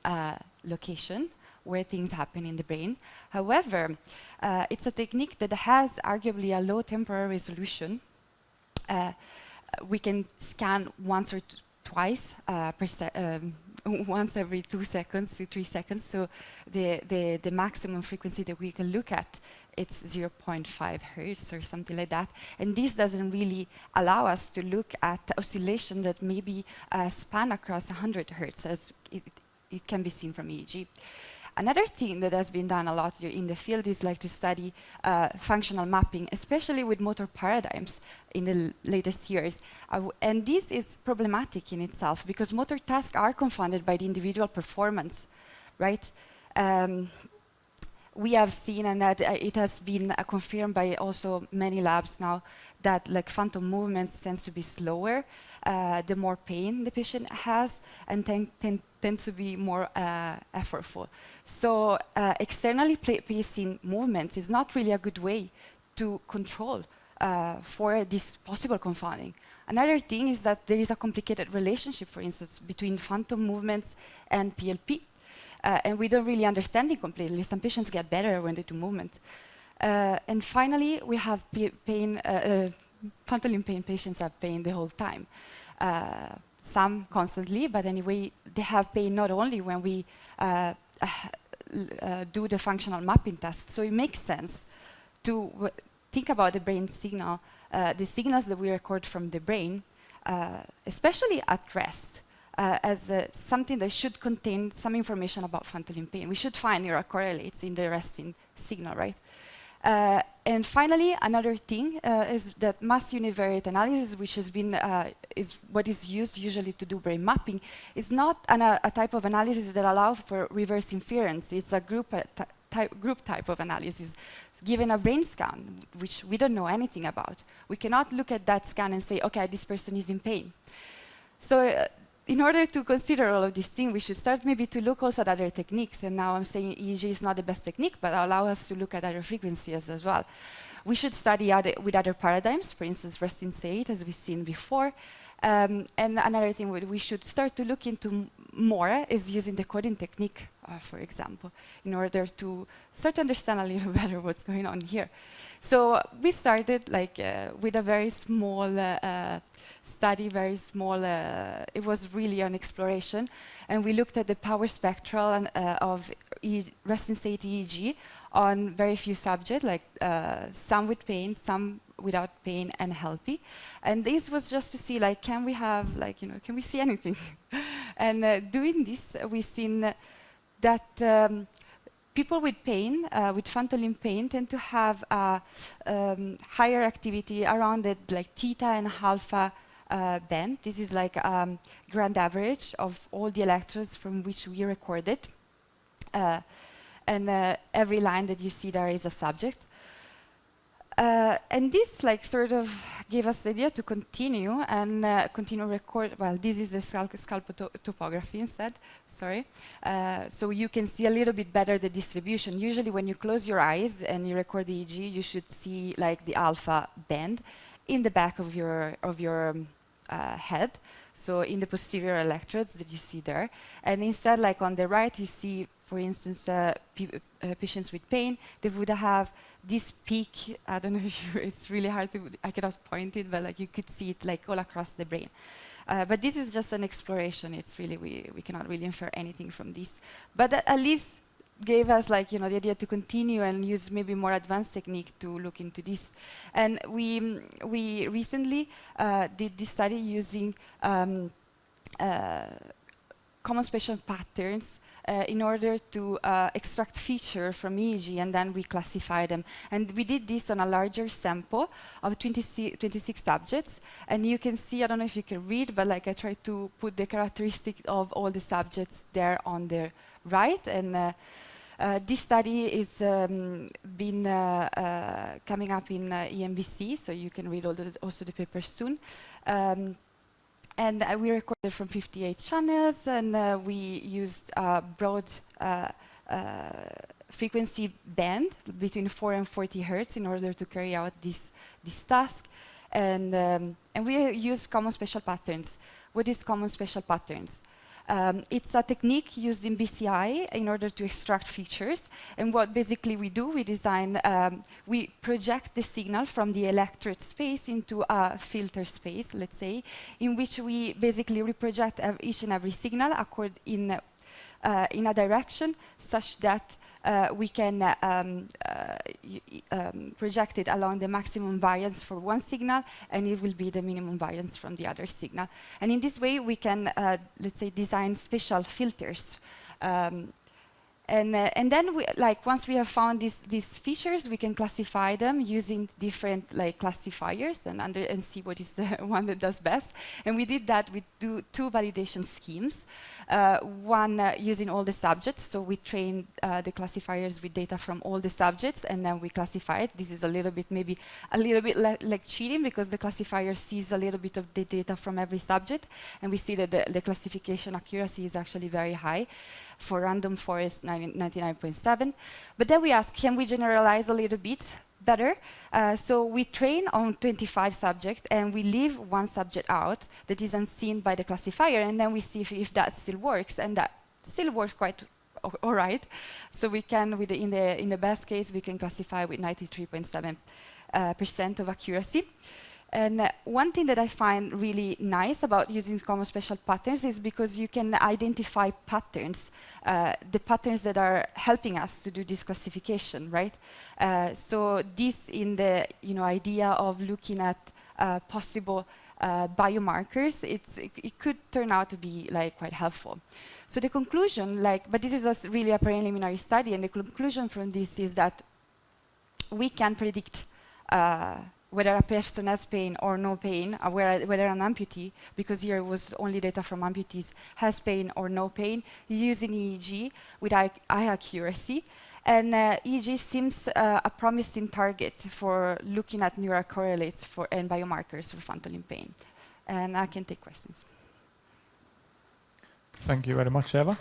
S7: location, where things happen in the brain. However, it's a technique that has arguably a low temporal resolution. We can scan once or twice once every 2 seconds to 3 seconds. So the maximum frequency that we can look at, it's 0.5 hertz or something like that. And this doesn't really allow us to look at oscillation that maybe span across 100 hertz as it can be seen from EEG. Another thing that has been done a lot in the field is like to study functional mapping, especially with motor paradigms in the latest years. And this is problematic in itself because motor tasks are confounded by the individual performance, right? We have seen, and that it has been confirmed by also many labs now, that like phantom movements tends to be slower the more pain the patient has, and tends to be more effortful. So externally pacing movements is not really a good way to control for this possible confounding. Another thing is that there is a complicated relationship, for instance, between phantom movements and PLP. And we don't really understand it completely. Some patients get better when they do movement. And finally, we have pain, frontal limb pain patients have pain the whole time. Some constantly, but anyway, they have pain not only when we do the functional mapping test. So it makes sense to think about the brain signal, the signals that we record from the brain, especially at rest, as something that should contain some information about frontal limb pain. We should find neural correlates in the resting signal, right? And finally, another thing is that mass univariate analysis, which has been is what is used usually to do brain mapping, is not a type of analysis that allows for reverse inference. It's a group type of analysis. Given a brain scan, which we don't know anything about, we cannot look at that scan and say, okay, this person is in pain. So in order to consider all of these things, we should start maybe to look also at other techniques. And now I'm saying EEG is not the best technique, but allow us to look at other frequencies as well. We should study with other paradigms, for instance, resting state, as we've seen before. And another thing we should start to look into more is using the coding technique, for example, in order to start to understand a little better what's going on here. So we started like with a very small study, very small. It was really an exploration, and we looked at the power spectral of resting state EEG on very few subjects, like some with pain, some without pain, and healthy. And this was just to see, like, can we have, like, can we see anything? And doing this, we've seen that people with pain, with phantom pain, tend to have higher activity around the theta and alpha band. This is like grand average of all the electrodes from which we recorded. And every line that you see there is a subject. And this sort of gave us the idea to continue and continue record. Well, this is the scalp topography instead. Sorry. So you can see a little bit better the distribution. Usually when you close your eyes and you record the EEG, you should see the alpha band in the back of your head. So in the posterior electrodes that you see there. And instead, on the right, you see, for instance, patients with pain, they would have this peak. I don't know if it's really hard to, I cannot point it, but you could see it all across the brain. But this is just an exploration. It's really, we cannot really infer anything from this. But at least gave us the idea to continue and use maybe more advanced technique to look into this. And we recently did this study using common spatial patterns in order to extract feature from EEG, and then we classify them. And we did this on a larger sample of 26 subjects. And you can see, I don't know if you can read, but I tried to put the characteristic of all the subjects there on the right. And this study is been coming up in EMBC, so you can read also the paper soon. And we recorded from 58 channels, and we used a broad frequency band between 4 and 40 hertz in order to carry out this task. And we used common spatial patterns. What is common spatial patterns? It's a technique used in BCI in order to extract features. And what basically we do, we design, we project the signal from the electrode space into a filter space, let's say, in which we basically reproject each and every signal in a direction such that we can project it along the maximum variance for one signal, and it will be the minimum variance from the other signal. And in this way, we can, let's say, design special filters. And then, once we have found these features, we can classify them using different classifiers and see what is the one that does best. And we did that with two validation schemes. One using all the subjects, so we trained the classifiers with data from all the subjects, and then we classify it. This is maybe a little bit like cheating, because the classifier sees a little bit of the data from every subject, and we see that the classification accuracy is actually very high. For random forest, 99.7. But then we ask, can we generalize a little bit better? So we train on 25 subjects, and we leave one subject out that is unseen by the classifier, and then we see if that still works, and that still works quite all right. So we can, in the best case, we can classify with 93.7% of accuracy. And one thing that I find really nice about using common spatial patterns is because you can identify patterns, the patterns that are helping us to do this classification, right? So this in the idea of looking at possible biomarkers, it could turn out to be quite helpful. So the conclusion, but this is really a preliminary study, and the conclusion from this is that we can predict whether a person has pain or no pain, whether an amputee, because here was only data from amputees, has pain or no pain, using EEG with high accuracy. And EEG seems a promising target for looking at neural correlates and biomarkers for phantom pain. And I can take questions.
S1: Thank you very much, Eva.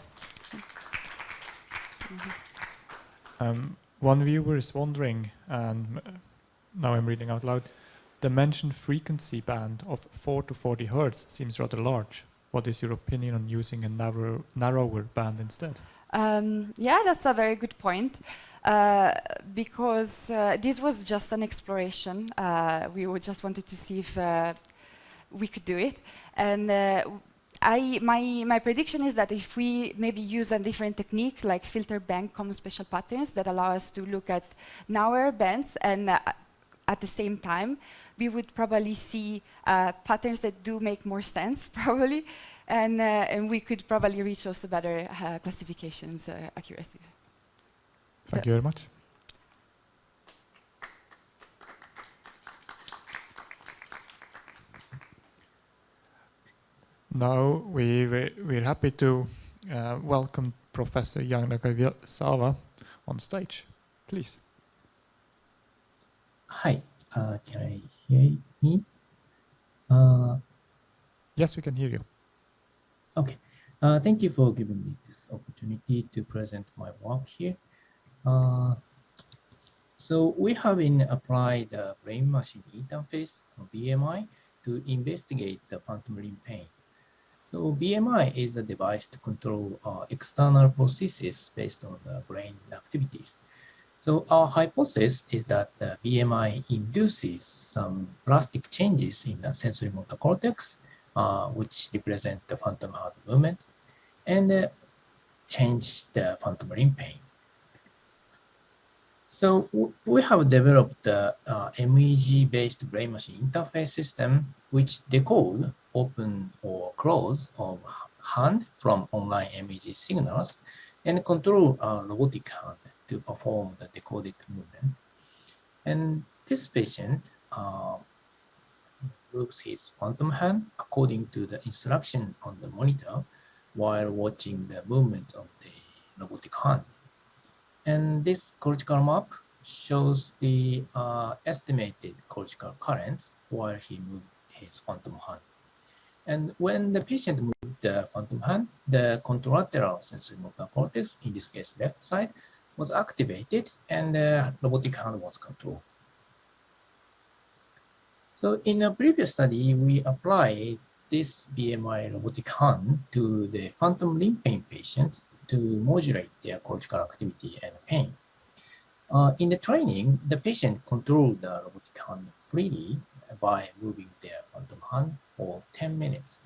S1: One viewer is wondering, and now I'm reading out loud, the mentioned frequency band of 4 to 40 hertz seems rather large. What is your opinion on using a narrower band instead?
S7: Yeah, that's a very good point. Because this was just an exploration. We just wanted to see if we could do it. And my prediction is that if we maybe use a different technique, like filter bank common spatial patterns that allow us to look at narrower bands, and at the same time, we would probably see patterns that do make more sense, probably. And we could probably reach also better classifications accuracy.
S1: Thank you very much. Now we're happy to welcome Professor Yanagisawa on stage. Please.
S8: Hi, can I hear me?
S1: Yes, we can hear you.
S8: Okay, thank you for giving me this opportunity to present my work here. So we have been applied the brain-machine interface, BMI, to investigate the phantom limb pain. So BMI is a device to control external processes based on the brain activities. So our hypothesis is that the BMI induces some drastic changes in the sensory motor cortex, which represent the phantom hand movement, and change the phantom limb pain. So we have developed the MEG-based brain-machine interface system, which decode open or close of hand from online MEG signals and control a robotic hand to perform the decoded movement. And this patient moves his phantom hand according to the instruction on the monitor while watching the movement of the robotic hand. And this cortical map shows the estimated cortical currents while he moved his phantom hand. And when the patient moved the phantom hand, the contralateral sensory motor cortex, in this case left side, was activated and the robotic hand was controlled. So in a previous study, we applied this BMI robotic hand to the phantom limb pain patients to modulate their cortical activity and pain. In the training, the patient controlled the robotic hand freely by moving their phantom hand for 10 minutes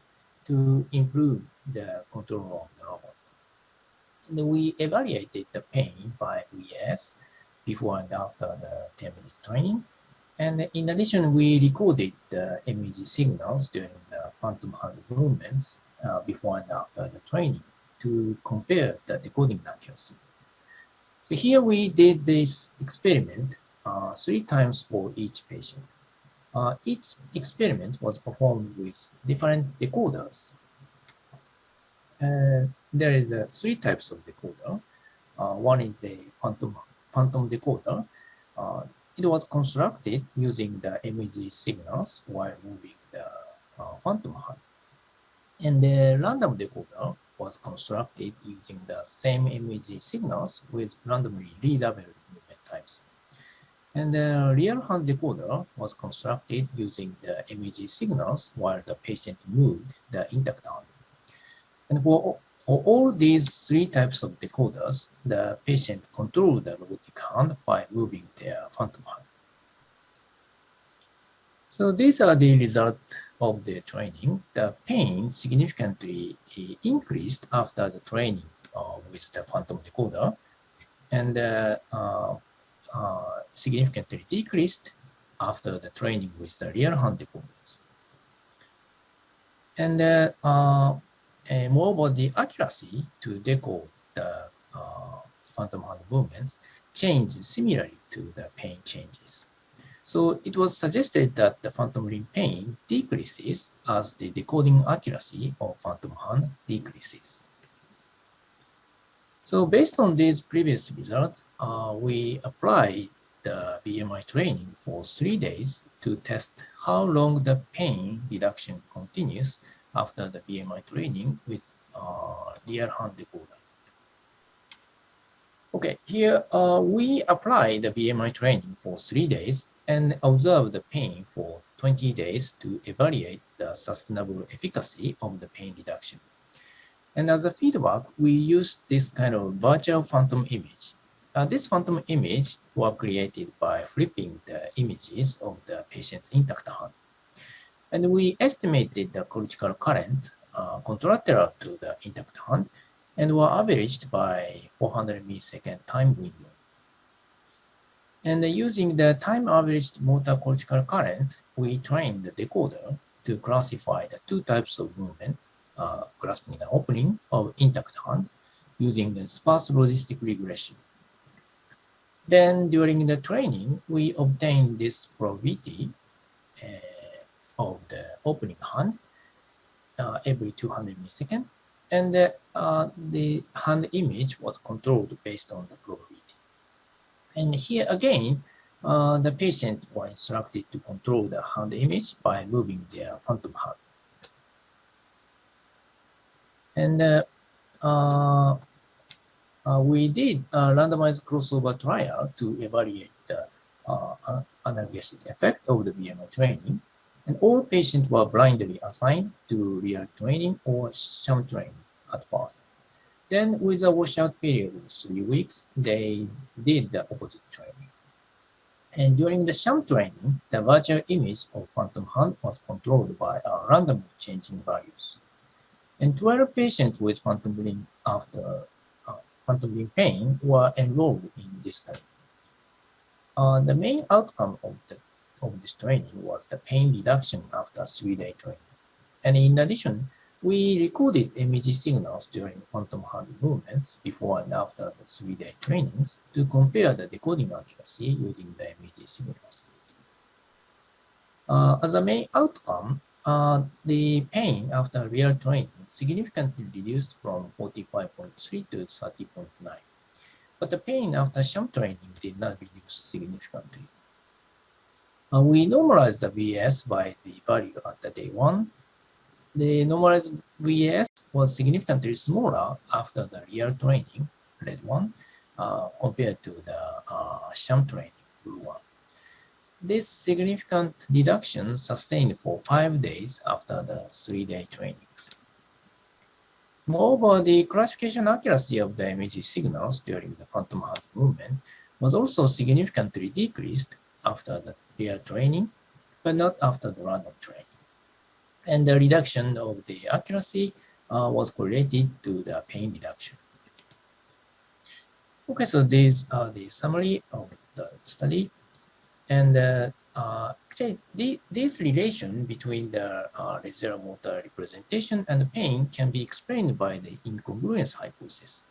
S8: to improve the control of the robot. And we evaluated the pain by VS before and after the 10 minutes training. And in addition, we recorded the MEG signals during the phantom hand movements before and after the training to compare the decoding accuracy. So here we did this experiment 3 times for each patient. Each experiment was performed with different decoders. There is 3 types of decoder. One is the phantom decoder. It was constructed using the MEG signals while moving the phantom hand. And the random decoder was constructed using the same MEG signals with randomly relabeled movement types. And the real hand decoder was constructed using the MEG signals while the patient moved the intact hand. And for all these 3 types of decoders, the patient controlled the robotic hand by moving their phantom hand. So these are the results of the training. The pain significantly increased after the training with the phantom decoder, and significantly decreased after the training with the real hand decoders. And moreover, the accuracy to decode the phantom hand movements changed similarly to the pain changes. So it was suggested that the phantom limb pain decreases as the decoding accuracy of phantom hand decreases. So based on these previous results, we applied the BMI training for 3 days to test how long the pain reduction continues after the BMI training with real hand decoder. Okay, here we applied the BMI training for 3 days and observed the pain for 20 days to evaluate the sustainable efficacy of the pain reduction. And as a feedback, we used this kind of virtual phantom image. This phantom image was created by flipping the images of the patient's intact hand. And we estimated the cortical current contralateral to the intact hand and were averaged by 400 millisecond time window. And using the time-averaged motor cortical current, we trained the decoder to classify the 2 types of movement, grasping the opening of intact hand using the sparse logistic regression. Then during the training, we obtained this probability of the opening hand every 200 milliseconds, and the hand image was controlled based on the probability. And here again, the patient was instructed to control the hand image by moving their phantom hand. And we did a randomized crossover trial to evaluate the analgesic effect of the BMI training. And all patients were blindly assigned to real training or sham training at first. Then with a washout period of 3 weeks, they did the opposite training. And during the sham training, the virtual image of phantom hand was controlled by randomly changing values. And 12 patients with phantom limb after phantom limb pain were enrolled in this study. The main outcome of this training was the pain reduction after 3-day training. And in addition, we recorded MEG signals during phantom hand movements before and after the 3-day trainings to compare the decoding accuracy using the MEG signals. As a main outcome, the pain after real training significantly reduced from 45.3 to 30.9. But the pain after sham training did not reduce significantly. We normalized the VAS by the value at the day 1. The normalized VAS was significantly smaller after the real training, red 1, compared to the sham training, blue 1. This significant reduction sustained for 5 days after the 3-day trainings. Moreover, the classification accuracy of the MEG signals during the phantom hand movement was also significantly decreased after the real training, but not after the random training. And the reduction of the accuracy was correlated to the pain reduction. Okay, so these are the summary of the study. And actually, this relation between the residual motor representation and the pain can be explained by the incongruence hypothesis.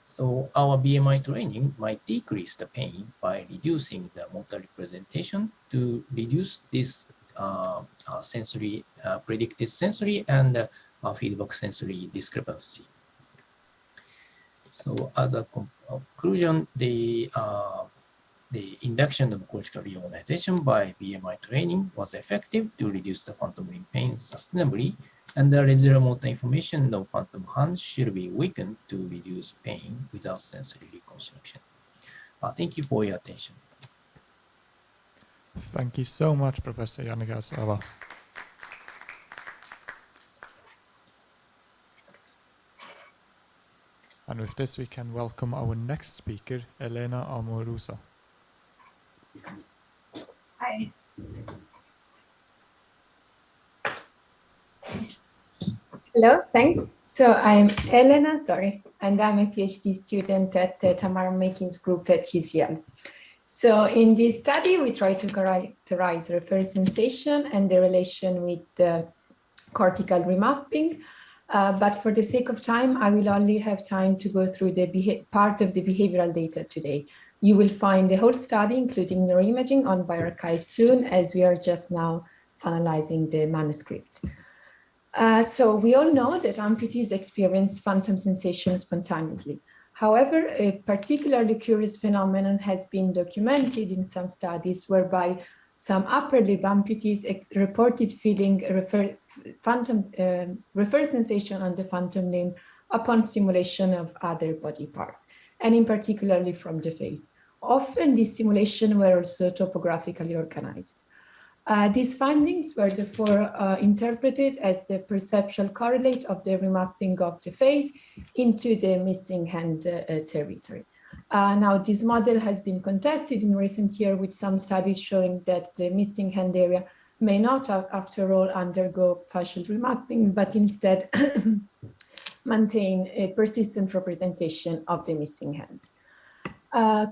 S8: So our BMI training might decrease the pain by reducing the motor representation to reduce this sensory, predicted sensory and feedback sensory discrepancy. So as a conclusion, the induction of cortical reorganization by BMI training was effective to reduce the phantom limb pain sustainably, and the residual motor information of phantom hand should be weakened to reduce pain without sensory reconstruction. Thank you for your attention.
S1: Thank you so much, Professor Yanagisawa. And with this, we can welcome our next speaker, Elena Amoruso.
S9: Hi. Hello, thanks. So I'm Elena, and I'm a PhD student at the Tamara Makins group at UCL. So in this study, we try to characterize referred sensation and the relation with the cortical remapping. But for the sake of time, I will only have time to go through the part of the behavioral data today. You will find the whole study, including neuroimaging, on bioRxiv soon, as we are just now finalizing the manuscript. So we all know that amputees experience phantom sensation spontaneously. However, a particularly curious phenomenon has been documented in some studies whereby some upper limb amputees reported feeling referred sensation on the phantom limb upon stimulation of other body parts, and in particularly from the face. Often these stimulations were also topographically organized. These findings were therefore interpreted as the perceptual correlate of the remapping of the face into the missing hand territory. Now, this model has been contested in recent years with some studies showing that the missing hand area may not, after all, undergo facial remapping, but instead maintain a persistent representation of the missing hand.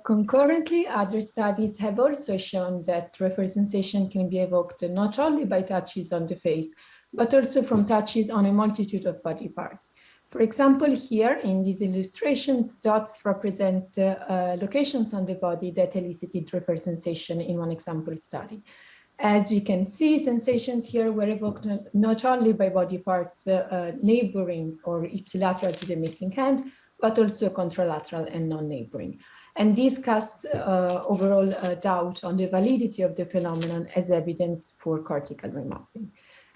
S9: Concurrently, other studies have also shown that referred sensation can be evoked not only by touches on the face, but also from touches on a multitude of body parts. For example, here in these illustrations, dots represent locations on the body that elicited refer sensation in one example study. As we can see, sensations here were evoked not only by body parts neighboring or ipsilateral to the missing hand, but also contralateral and non-neighboring. And this casts overall doubt on the validity of the phenomenon as evidence for cortical remapping.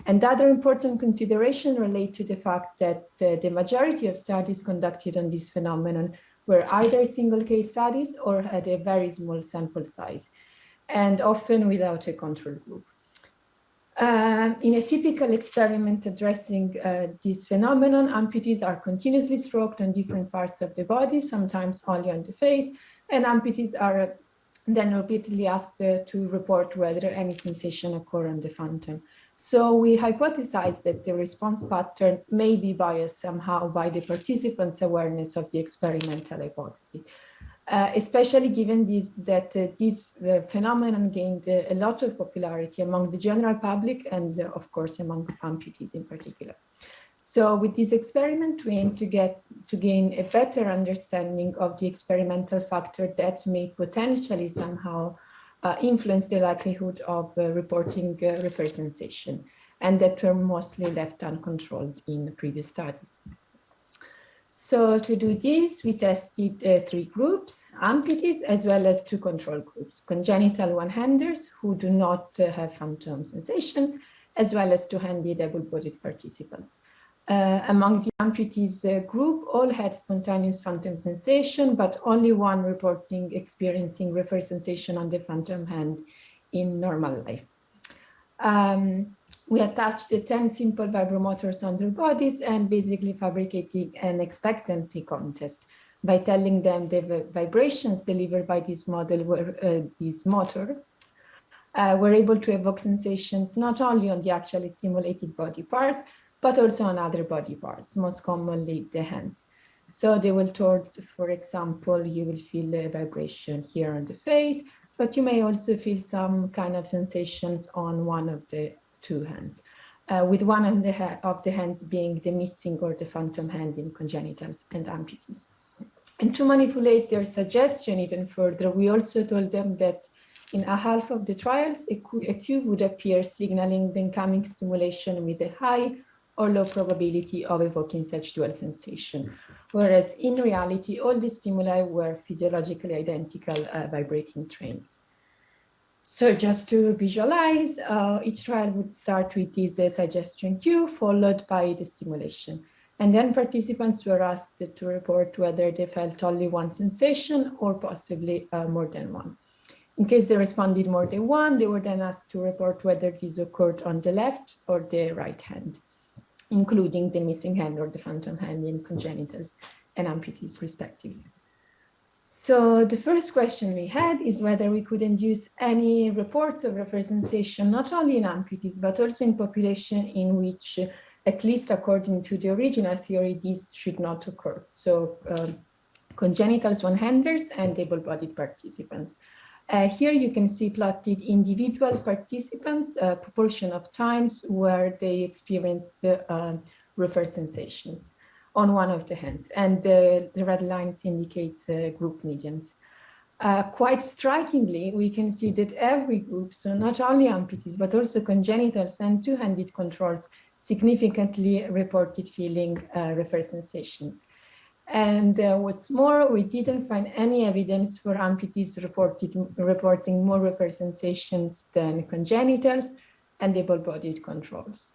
S9: And other important consideration relate to the fact that the majority of studies conducted on this phenomenon were either single case studies or had a very small sample size, and often without a control group. In a typical experiment addressing this phenomenon, amputees are continuously stroked on different parts of the body, sometimes only on the face, and amputees are then repeatedly asked to report whether any sensation occur on the phantom. So we hypothesize that the response pattern may be biased somehow by the participants' awareness of the experimental hypothesis. Especially given that this phenomenon gained a lot of popularity among the general public and of course among amputees in particular. So with this experiment, we aim to gain a better understanding of the experimental factor that may potentially somehow influence the likelihood of reporting refer sensation, and that were mostly left uncontrolled in previous studies. So to do this, we tested 3 groups, amputees, as well as 2 control groups, congenital one-handers who do not have phantom sensations, as well as 2-handed able-bodied participants. Among the amputees group, all had spontaneous phantom sensation, but only one reporting experiencing refer sensation on the phantom hand in normal life. We attached the 10 simple vibromotors on their bodies and basically fabricating an expectancy contest by telling them the vibrations delivered by this model were these motors were able to evoke sensations not only on the actually stimulated body parts, but also on other body parts, most commonly the hands. So they were told, for example, you will feel a vibration here on the face, but you may also feel some kind of sensations on one of the 2 hands, with one of the hands being the missing or the phantom hand in congenitals and amputees. And to manipulate their suggestion even further, we also told them that in a half of the trials, a cue would appear signaling the incoming stimulation with a high or low probability of evoking such dual sensation, whereas in reality, all the stimuli were physiologically identical vibrating trains. So just to visualize, each trial would start with this suggestion cue, followed by the stimulation. And then participants were asked to report whether they felt only one sensation or possibly more than one. In case they responded more than one, they were then asked to report whether this occurred on the left or the right hand, including the missing hand or the phantom hand in congenitals and amputees respectively. So the first question we had is whether we could induce any reports of refer sensation, not only in amputees, but also in population in which, at least according to the original theory, this should not occur. So congenitals one-handers and able-bodied participants. Here you can see plotted individual participants, proportion of times where they experienced the refer sensations on one of the hands, and the red lines indicates group medians. Quite strikingly, we can see that every group, so not only amputees, but also congenitals and 2-handed controls, significantly reported feeling refer sensations. And what's more, we didn't find any evidence for amputees reporting more refer sensations than congenitals and able-bodied controls.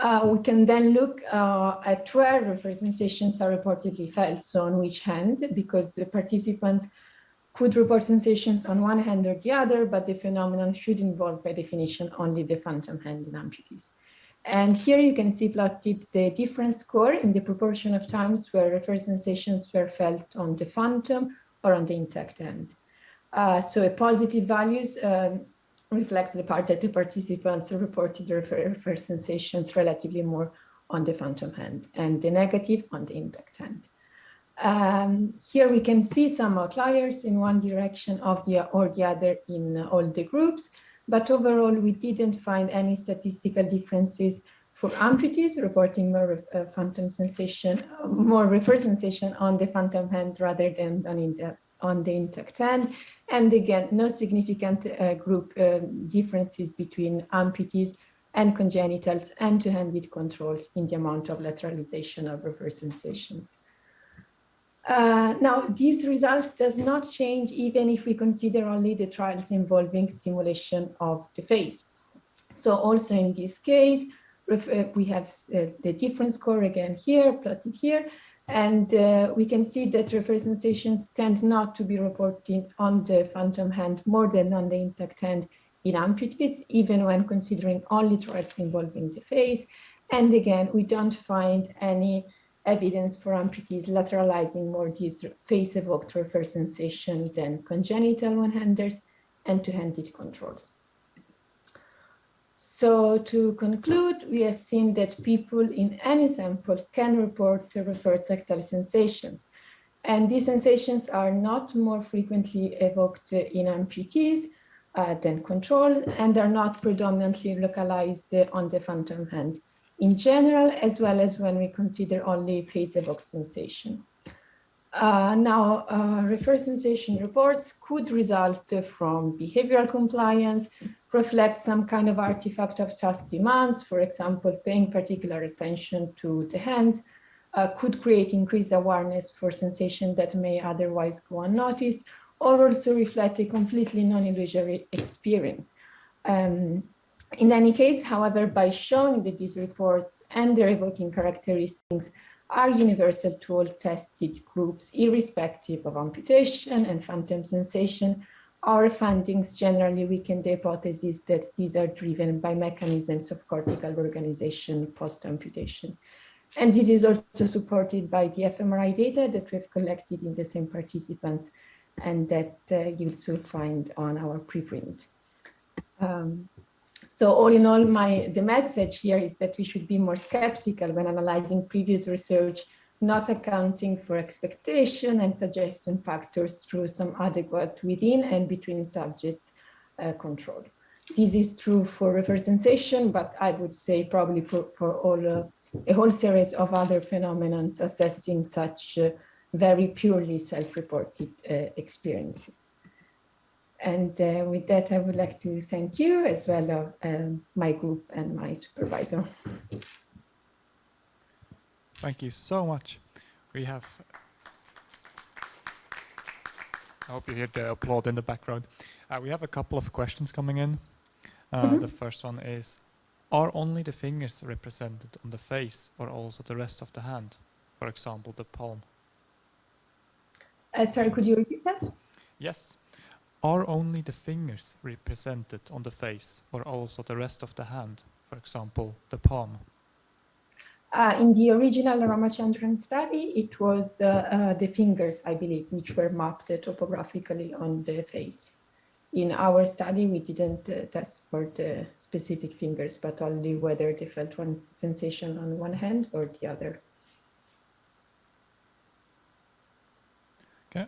S9: We can then look at where refer sensations are reportedly felt, so on which hand, because the participants could report sensations on one hand or the other, but the phenomenon should involve, by definition, only the phantom hand in amputees. And here you can see plotted the difference score in the proportion of times where refer sensations were felt on the phantom or on the intact hand. So a positive values reflects the part that the participants reported refer sensations relatively more on the phantom hand, and the negative on the intact hand. Here we can see some outliers in one direction or the other in all the groups, but overall we didn't find any statistical differences for amputees reporting more phantom sensation, more reverse sensation on the phantom hand rather than on the intact hand. And again, no significant group differences between amputees and congenitals and two-handed controls in the amount of lateralization of reverse sensations. Now, these results does not change even if we consider only the trials involving stimulation of the face. So also in this case, we have the difference score again here, plotted here, and we can see that reverse sensations tend not to be reported on the phantom hand more than on the intact hand in amputees, even when considering only trials involving the face. And again, we don't find any evidence for amputees lateralizing more these face-evoked reverse sensation than congenital one-handers and two-handed controls. So to conclude, we have seen that people in any sample can report referred tactile sensations. And these sensations are not more frequently evoked in amputees than controls, and are not predominantly localized on the phantom hand in general, as well as when we consider only face-evoked sensation. Now, reverse sensation reports could result from behavioral compliance, reflect some kind of artifact of task demands, for example, paying particular attention to the hand, could create increased awareness for sensation that may otherwise go unnoticed, or also reflect a completely non-illusory experience. In any case, however, by showing that these reports and their evoking characteristics are universal to all tested groups, irrespective of amputation and phantom sensation, our findings generally weaken the hypothesis that these are driven by mechanisms of cortical organization post-amputation. And this is also supported by the fMRI data that we've collected in the same participants and that you'll soon find on our preprint. So all in all, the message here is that we should be more skeptical when analyzing previous research, not accounting for expectation and suggestion factors through some adequate within and between subjects control. This is true for reverse sensation, but I would say probably for all a whole series of other phenomena assessing such very purely self-reported experiences. And with that, I would like to thank you as well as my group and my supervisor.
S1: Thank you so much. We have, I hope you hear the applaud in the background. We have a couple of questions coming in. The first one is, are only the fingers represented on the face or also the rest of the hand? For example, the palm.
S9: Sorry, could you repeat that?
S1: Yes. Are only the fingers represented on the face or also the rest of the hand? For example, the palm.
S9: In the original Ramachandran study, it was the fingers, I believe, which were mapped topographically on the face. In our study, we didn't test for the specific fingers, but only whether they felt one sensation on one hand or the other.
S1: Okay.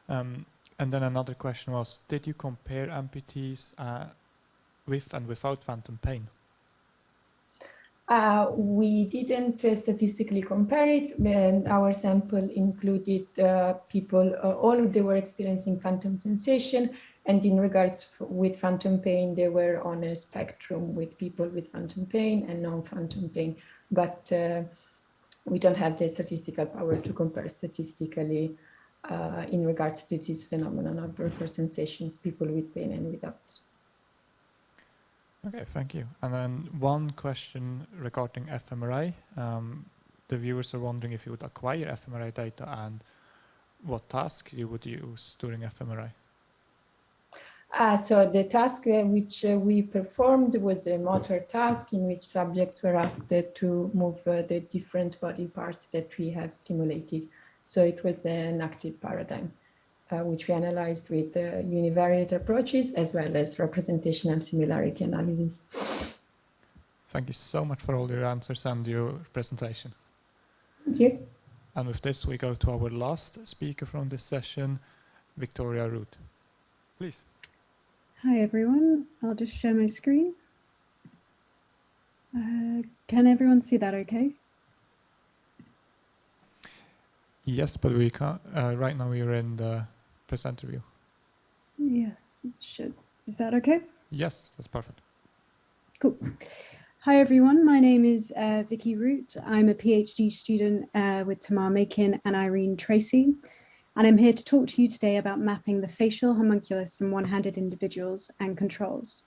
S1: And then another question was, did you compare amputees with and without phantom pain?
S9: We didn't statistically compare it, and our sample included people, all they were experiencing phantom sensation, and in regards with phantom pain, they were on a spectrum with people with phantom pain and non-phantom pain, but we don't have the statistical power to compare statistically in regards to this phenomenon of reverse sensations, people with pain and without.
S1: Okay, thank you. And then one question regarding fMRI. The viewers are wondering if you would acquire fMRI data and what tasks you would use during fMRI.
S9: So the task which we performed was a motor task in which subjects were asked to move the different body parts that we have stimulated. So it was an active paradigm, which we analyzed with univariate approaches as well as representational similarity analysis.
S1: Thank you so much for all your answers and your presentation.
S9: Thank you.
S1: And with this, we go to our last speaker from this session, Victoria Root. Please.
S10: Hi everyone, I'll just share my screen. Can everyone see that okay?
S1: Yes, but we can't. Right now we are in the presenter view.
S10: Yes, it should. Is that okay?
S1: Yes, that's perfect.
S10: Cool. Hi everyone, my name is Vicky Root. I'm a PhD student with Tamar Makin and Irene Tracy, and I'm here to talk to you today about mapping the facial homunculus in one-handed individuals and controls.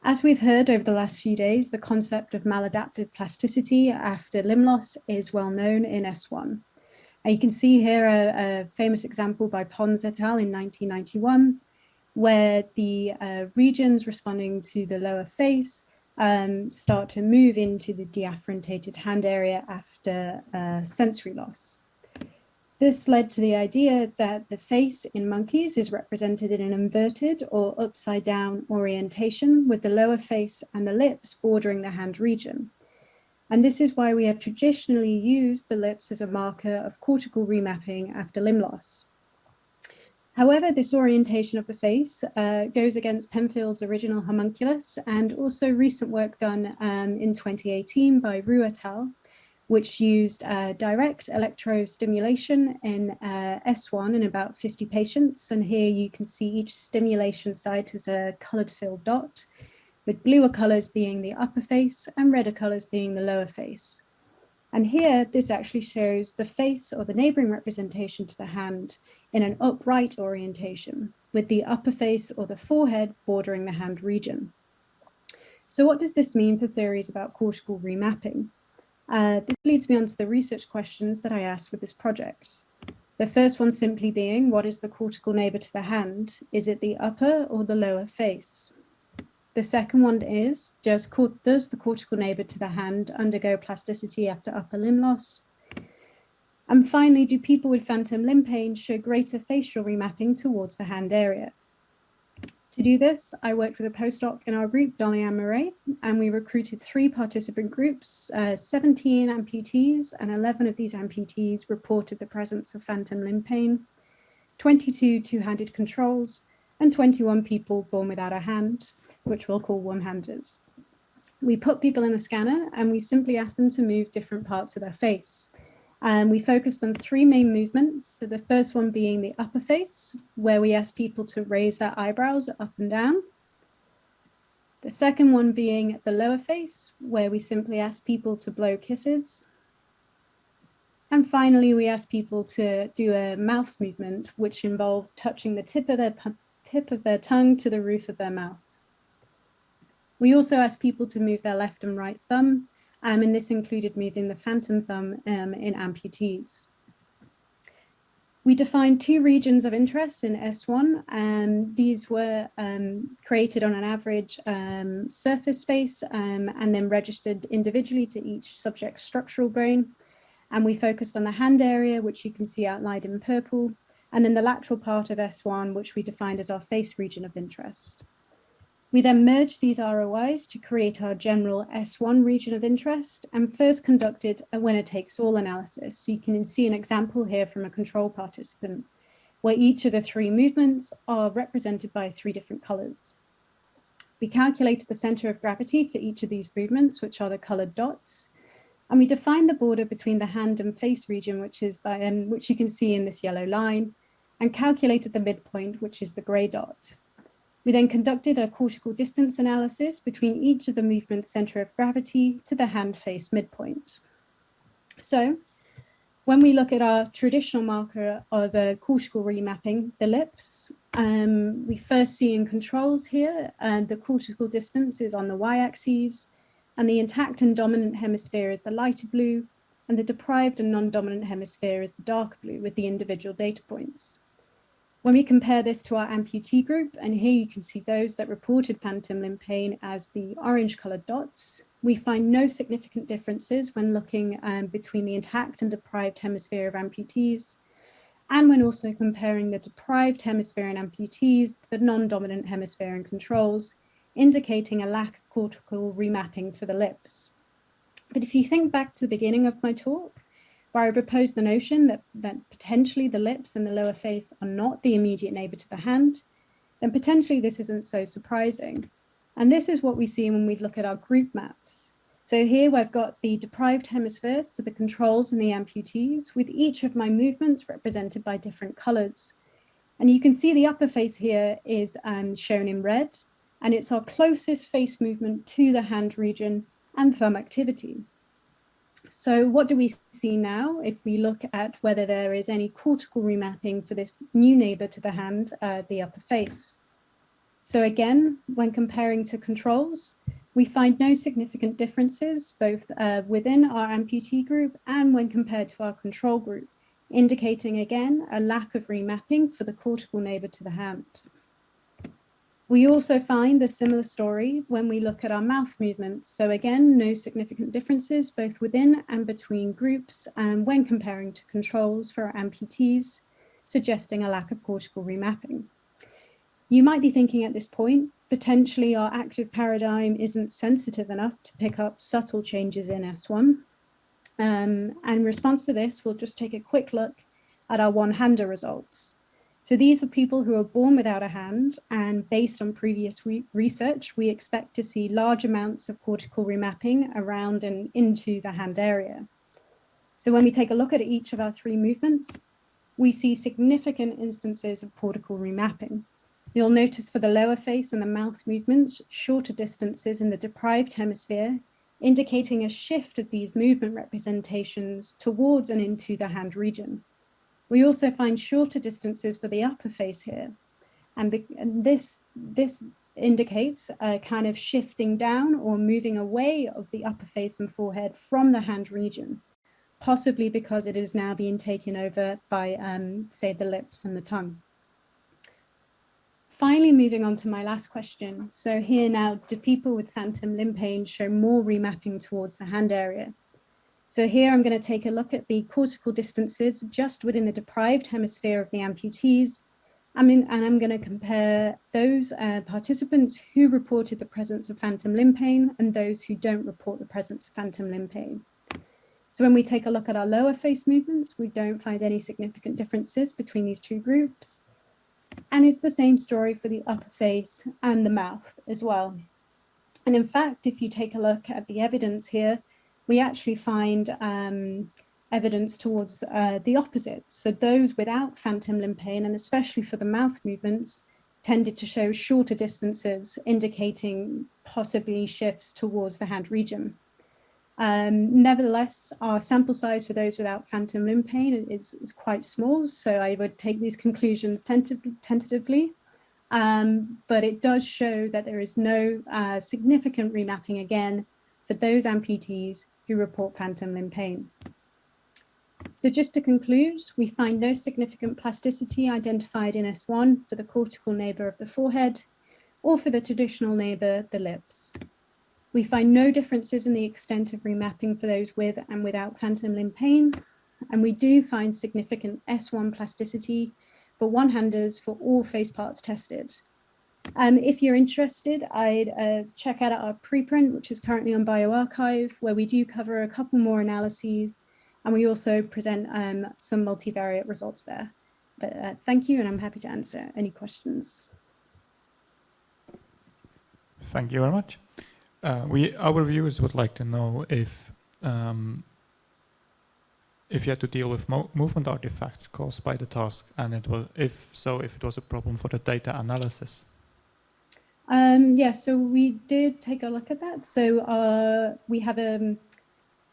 S10: As we've heard over the last few days, the concept of maladaptive plasticity after limb loss is well known in S1. And you can see here a famous example by Pons et al. In 1991, where the regions responding to the lower face start to move into the deafferentated hand area after sensory loss. This led to the idea that the face in monkeys is represented in an inverted or upside down orientation, with the lower face and the lips bordering the hand region. And this is why we have traditionally used the lips as a marker of cortical remapping after limb loss. However, this orientation of the face goes against Penfield's original homunculus and also recent work done in 2018 by Ru et al., which used direct electrostimulation in S1 in about 50 patients. And here you can see each stimulation site as a colored filled dot, with bluer colors being the upper face and redder colors being the lower face. And here, this actually shows the face or the neighboring representation to the hand in an upright orientation, with the upper face or the forehead bordering the hand region. So what does this mean for theories about cortical remapping? This leads me on to the research questions that I asked with this project. The first one simply being, what is the cortical neighbor to the hand? Is it the upper or the lower face? The second one is, does the cortical neighbor to the hand undergo plasticity after upper limb loss? And finally, do people with phantom limb pain show greater facial remapping towards the hand area? To do this, I worked with a postdoc in our group, Dolly Ann Murray, and we recruited 3 participant groups, 17 amputees, and 11 of these amputees reported the presence of phantom limb pain, 22 two-handed controls, and 21 people born without a hand, which we'll call one-handers. We put people in a scanner and we simply asked them to move different parts of their face. And we focused on 3 main movements. So the first one being the upper face, where we asked people to raise their eyebrows up and down. The second one being the lower face, where we simply asked people to blow kisses. And finally, we asked people to do a mouth movement, which involved touching the tip of their tongue to the roof of their mouth. We also asked people to move their left and right thumb, and this included moving the phantom thumb in amputees. We defined 2 regions of interest in S1, and these were created on an average surface space and then registered individually to each subject's structural brain. And we focused on the hand area, which you can see outlined in purple, and then the lateral part of S1, which we defined as our face region of interest. We then merged these ROIs to create our general S1 region of interest and first conducted a winner-takes-all analysis. So you can see an example here from a control participant, where each of the 3 movements are represented by 3 different colors. We calculated the center of gravity for each of these movements, which are the colored dots, and we defined the border between the hand and face region, which you can see in this yellow line, and calculated the midpoint, which is the gray dot. We then conducted a cortical distance analysis between each of the movement's center of gravity to the hand-face midpoint. So when we look at our traditional marker of cortical remapping, the lips, we first see in controls here, the cortical distance is on the y-axis, and the intact and dominant hemisphere is the lighter blue, and the deprived and non-dominant hemisphere is the darker blue with the individual data points. When we compare this to our amputee group, and here you can see those that reported phantom limb pain as the orange colored dots, we find no significant differences when looking between the intact and deprived hemisphere of amputees, and when also comparing the deprived hemisphere in amputees to the non-dominant hemisphere in controls, indicating a lack of cortical remapping for the lips. But if you think back to the beginning of my talk, where I proposed the notion that potentially the lips and the lower face are not the immediate neighbor to the hand, then potentially this isn't so surprising. And this is what we see when we look at our group maps. So here we've got the deprived hemisphere for the controls and the amputees, with each of my movements represented by different colors. And you can see the upper face here is shown in red, and it's our closest face movement to the hand region and thumb activity. So what do we see now if we look at whether there is any cortical remapping for this new neighbor to the hand, the upper face? So again, when comparing to controls, we find no significant differences both within our amputee group and when compared to our control group, indicating again a lack of remapping for the cortical neighbor to the hand. We also find a similar story when we look at our mouth movements. So again, no significant differences both within and between groups and when comparing to controls for our amputees, suggesting a lack of cortical remapping. You might be thinking at this point, potentially our active paradigm isn't sensitive enough to pick up subtle changes in S1. And in response to this, we'll just take a quick look at our one-hander results. So these are people who are born without a hand, and based on previous research, we expect to see large amounts of cortical remapping around and into the hand area. So when we take a look at each of our three movements, we see significant instances of cortical remapping. You'll notice for the lower face and the mouth movements, shorter distances in the deprived hemisphere, indicating a shift of these movement representations towards and into the hand region. We also find shorter distances for the upper face here. And this indicates a kind of shifting down or moving away of the upper face and forehead from the hand region, possibly because it is now being taken over by, say, the lips and the tongue. Finally, moving on to my last question. So here now, do people with phantom limb pain show more remapping towards the hand area? So here I'm going to take a look at the cortical distances just within the deprived hemisphere of the amputees. And I'm going to compare those participants who reported the presence of phantom limb pain and those who don't report the presence of phantom limb pain. So when we take a look at our lower face movements, we don't find any significant differences between these two groups. And it's the same story for the upper face and the mouth as well. And in fact, if you take a look at the evidence here, we actually find evidence towards the opposite. So those without phantom limb pain, and especially for the mouth movements, tended to show shorter distances, indicating possibly shifts towards the hand region. Nevertheless, our sample size for those without phantom limb pain is quite small, so I would take these conclusions tentatively. But it does show that there is no significant remapping again for those amputees who report phantom limb pain. So just to conclude, we find no significant plasticity identified in S1 for the cortical neighbor of the forehead or for the traditional neighbor, the lips. We find no differences in the extent of remapping for those with and without phantom limb pain, and we do find significant S1 plasticity for one-handers for all face parts tested. If you're interested, I'd check out our preprint, which is currently on bioRxiv, where we do cover a couple more analyses, and we also present some multivariate results there. But thank you, and I'm happy to answer any questions.
S1: Thank you very much. Our viewers would like to know if you had to deal with movement artifacts caused by the task, and if it was a problem for the data analysis.
S10: Yeah, so we did take a look at that. So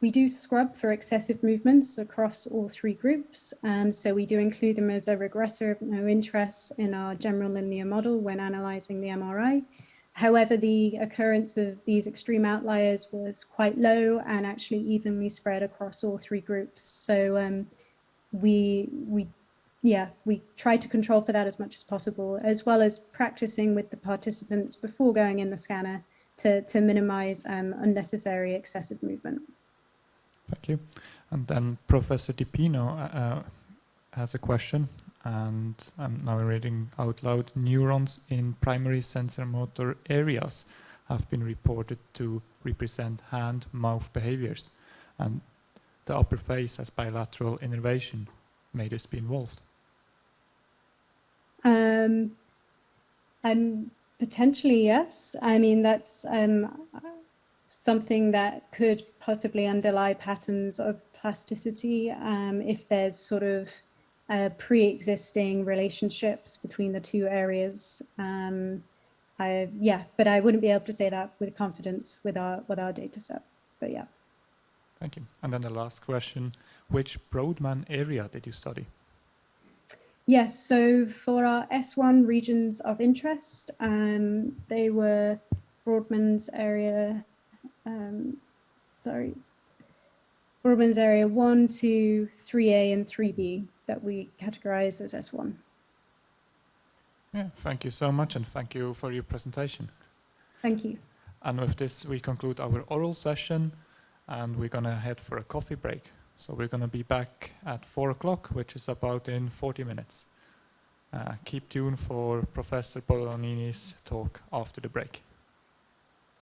S10: we do scrub for excessive movements across all three groups. So we do include them as a regressor of no interest in our general linear model when analyzing the MRI. However, the occurrence of these extreme outliers was quite low and actually evenly spread across all three groups. So we tried to control for that as much as possible, as well as practicing with the participants before going in the scanner to minimize unnecessary excessive movement.
S1: Thank you. And then Professor DiPino has a question, and I'm now reading out loud. Neurons in primary sensor motor areas have been reported to represent hand-mouth behaviors, and the upper face has bilateral innervation. May this be involved?
S10: Potentially, yes. I mean, that's something that could possibly underlie patterns of plasticity if there's sort of pre-existing relationships between the two areas. Yeah, but I wouldn't be able to say that with confidence with our data set, but yeah.
S1: Thank you. And then the last question, which Brodmann area did you study?
S10: Yes, so for our S1 regions of interest, they were Brodmann's area, Brodmann's area 1, 2, 3A, and 3B that we categorize as S1.
S1: Yeah, thank you so much, and thank you for your presentation.
S10: Thank you.
S1: And with this, we conclude our oral session, and we're going to head for a coffee break. So we're going to be back at 4 o'clock, which is about in 40 minutes. Keep tuned for Professor Bolognini's talk after the break.